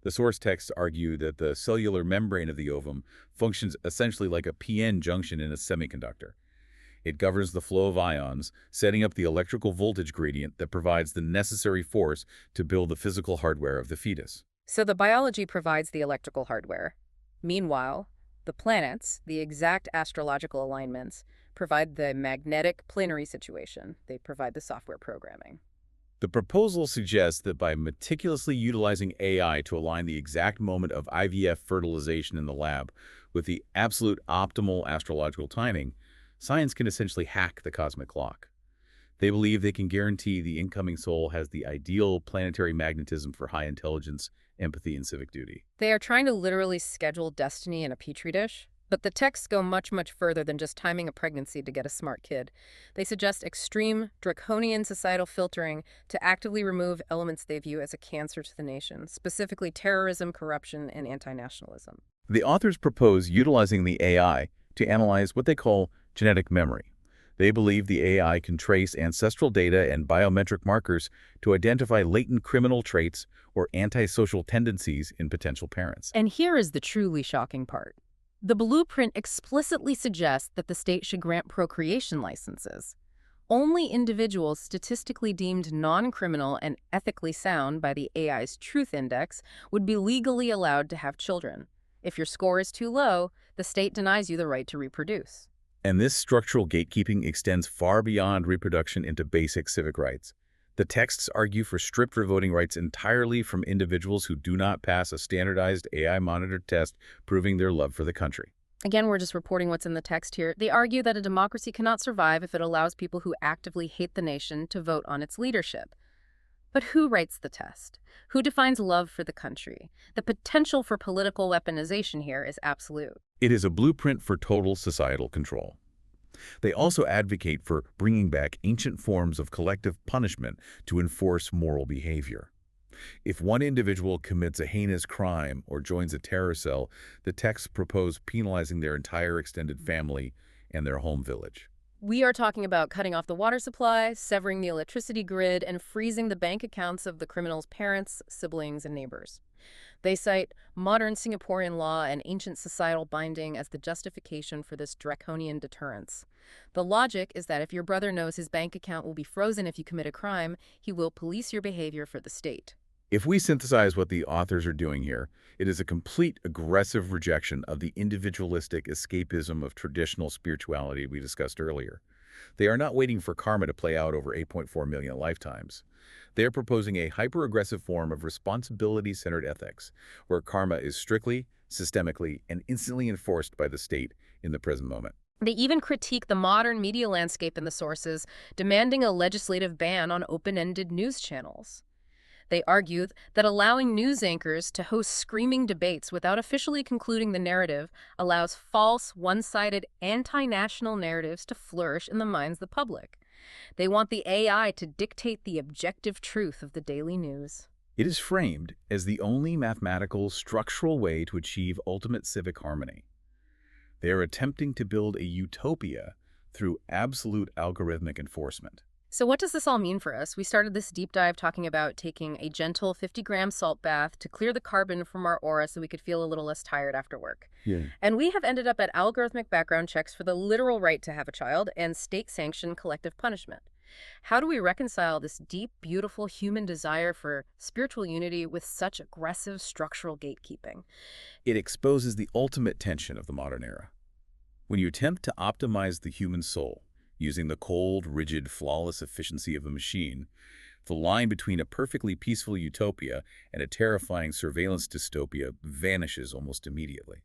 Speaker 4: The source texts argue that the cellular membrane of the ovum functions essentially like a p-n junction in a semiconductor. It governs the flow of ions, setting up the electrical voltage gradient that provides the necessary force to build the physical hardware of the fetus.
Speaker 3: So the biology provides the electrical hardware. Meanwhile, the planets, the exact astrological alignments, provide the magnetic planary situation. They provide the software programming.
Speaker 4: The proposal suggests that by meticulously utilizing AI to align the exact moment of IVF fertilization in the lab with the absolute optimal astrological timing, science can essentially hack the cosmic clock. They believe they can guarantee the incoming soul has the ideal planetary magnetism for high intelligence, empathy, and civic duty.
Speaker 3: They are trying to literally schedule destiny in a petri dish. But the texts go much, much further than just timing a pregnancy to get a smart kid. They suggest extreme, draconian societal filtering to actively remove elements they view as a cancer to the nation, specifically terrorism, corruption, and anti-nationalism.
Speaker 4: The authors propose utilizing the AI to analyze what they call genetic memory. They believe the AI can trace ancestral data and biometric markers to identify latent criminal traits or antisocial tendencies in potential parents.
Speaker 3: And here is the truly shocking part. The blueprint explicitly suggests that the state should grant procreation licenses. Only individuals statistically deemed non-criminal and ethically sound by the AI's Truth Index would be legally allowed to have children. If your score is too low, the state denies you the right to reproduce.
Speaker 4: And this structural gatekeeping extends far beyond reproduction into basic civic rights. The texts argue for stripped voting rights entirely from individuals who do not pass a standardized AI-monitored test proving their love for the country.
Speaker 3: Again, we're just reporting what's in the text here. They argue that a democracy cannot survive if it allows people who actively hate the nation to vote on its leadership. But who writes the test? Who defines love for the country? The potential for political weaponization here is absolute.
Speaker 4: It is a blueprint for total societal control. They also advocate for bringing back ancient forms of collective punishment to enforce moral behavior. If one individual commits a heinous crime or joins a terror cell, the texts propose penalizing their entire extended family and their home village.
Speaker 3: We are talking about cutting off the water supply, severing the electricity grid, and freezing the bank accounts of the criminal's parents, siblings, and neighbors. They cite modern Singaporean law and ancient societal binding as the justification for this draconian deterrence. The logic is that if your brother knows his bank account will be frozen if you commit a crime, he will police your behavior for the state.
Speaker 4: If we synthesize what the authors are doing here, it is a complete aggressive rejection of the individualistic escapism of traditional spirituality we discussed earlier. They are not waiting for karma to play out over 8.4 million lifetimes. They are proposing a hyper-aggressive form of responsibility-centered ethics, where karma is strictly, systemically, and instantly enforced by the state in the present moment.
Speaker 3: They even critique the modern media landscape in the sources, demanding a legislative ban on open-ended news channels. They argue that allowing news anchors to host screaming debates without officially concluding the narrative allows false, one-sided, anti-national narratives to flourish in the minds of the public. They want the AI to dictate the objective truth of the daily news.
Speaker 4: It is framed as the only mathematical, structural way to achieve ultimate civic harmony. They are attempting to build a utopia through absolute algorithmic enforcement.
Speaker 3: So what does this all mean for us? We started this deep dive talking about taking a gentle 50-gram salt bath to clear the carbon from our aura so we could feel a little less tired after work.
Speaker 4: Yeah.
Speaker 3: And we have ended up at algorithmic background checks for the literal right to have a child and state-sanctioned collective punishment. How do we reconcile this deep, beautiful human desire for spiritual unity with such aggressive structural gatekeeping?
Speaker 4: It exposes the ultimate tension of the modern era. When you attempt to optimize the human soul, using the cold, rigid, flawless efficiency of a machine, the line between a perfectly peaceful utopia and a terrifying surveillance dystopia vanishes almost immediately.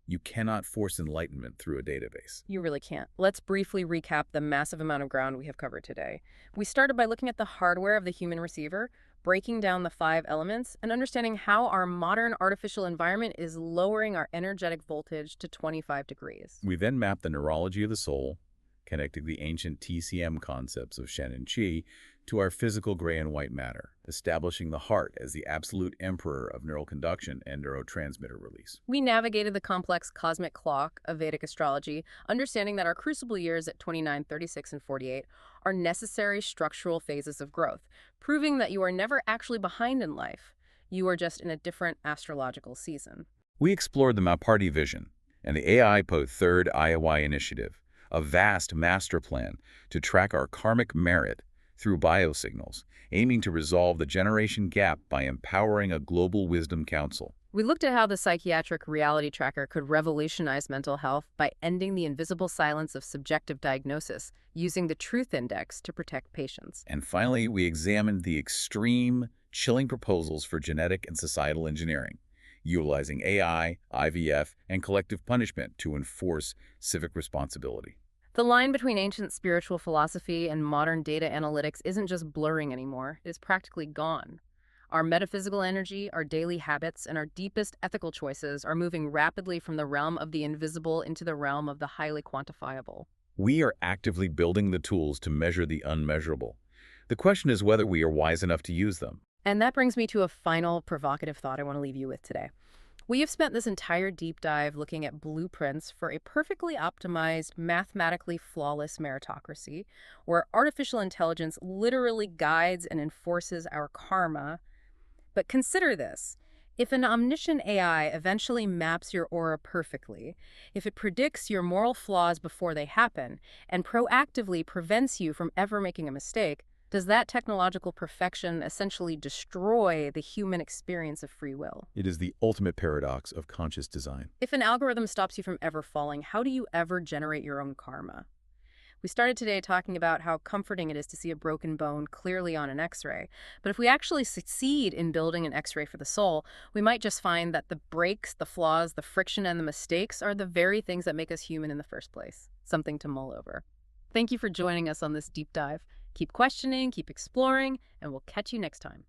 Speaker 4: You cannot force enlightenment through a database.
Speaker 3: You really can't. Let's briefly recap the massive amount of ground we have covered today. We started by looking at the hardware of the human receiver, breaking down the 5 elements, and understanding how our modern artificial environment is lowering our energetic voltage to 25 degrees.
Speaker 4: We then mapped the neurology of the soul, connecting the ancient TCM concepts of Shen and Qi to our physical gray and white matter, establishing the heart as the absolute emperor of neural conduction and neurotransmitter release.
Speaker 3: We navigated the complex cosmic clock of Vedic astrology, understanding that our crucible years at 29, 36, and 48 are necessary structural phases of growth, proving that you are never actually behind in life. You are just in a different astrological season.
Speaker 4: We explored the Maparty vision and the AI.3rd.EYE initiative, a vast master plan to track our karmic merit through biosignals, aiming to resolve the generation gap by empowering a global wisdom council.
Speaker 3: We looked at how the psychiatric reality tracker could revolutionize mental health by ending the invisible silence of subjective diagnosis, using the truth index to protect patients.
Speaker 4: And finally, we examined the extreme, chilling proposals for genetic and societal engineering, utilizing AI, IVF, and collective punishment to enforce civic responsibility.
Speaker 3: The line between ancient spiritual philosophy and modern data analytics isn't just blurring anymore, it is practically gone. Our metaphysical energy, our daily habits, and our deepest ethical choices are moving rapidly from the realm of the invisible into the realm of the highly quantifiable.
Speaker 4: We are actively building the tools to measure the unmeasurable. The question is whether we are wise enough to use them.
Speaker 3: And that brings me to a final provocative thought I want to leave you with today. We have spent this entire deep dive looking at blueprints for a perfectly optimized, mathematically flawless meritocracy, where artificial intelligence literally guides and enforces our karma. But consider this. If an omniscient AI eventually maps your aura perfectly, if it predicts your moral flaws before they happen, and proactively prevents you from ever making a mistake, does that technological perfection essentially destroy the human experience of free will?
Speaker 4: It is the ultimate paradox of conscious design.
Speaker 3: If an algorithm stops you from ever falling, how do you ever generate your own karma? We started today talking about how comforting it is to see a broken bone clearly on an X-ray. But if we actually succeed in building an X-ray for the soul, we might just find that the breaks, the flaws, the friction, and the mistakes are the very things that make us human in the first place. Something to mull over. Thank you for joining us on this deep dive. Keep questioning, keep exploring, and we'll catch you next time.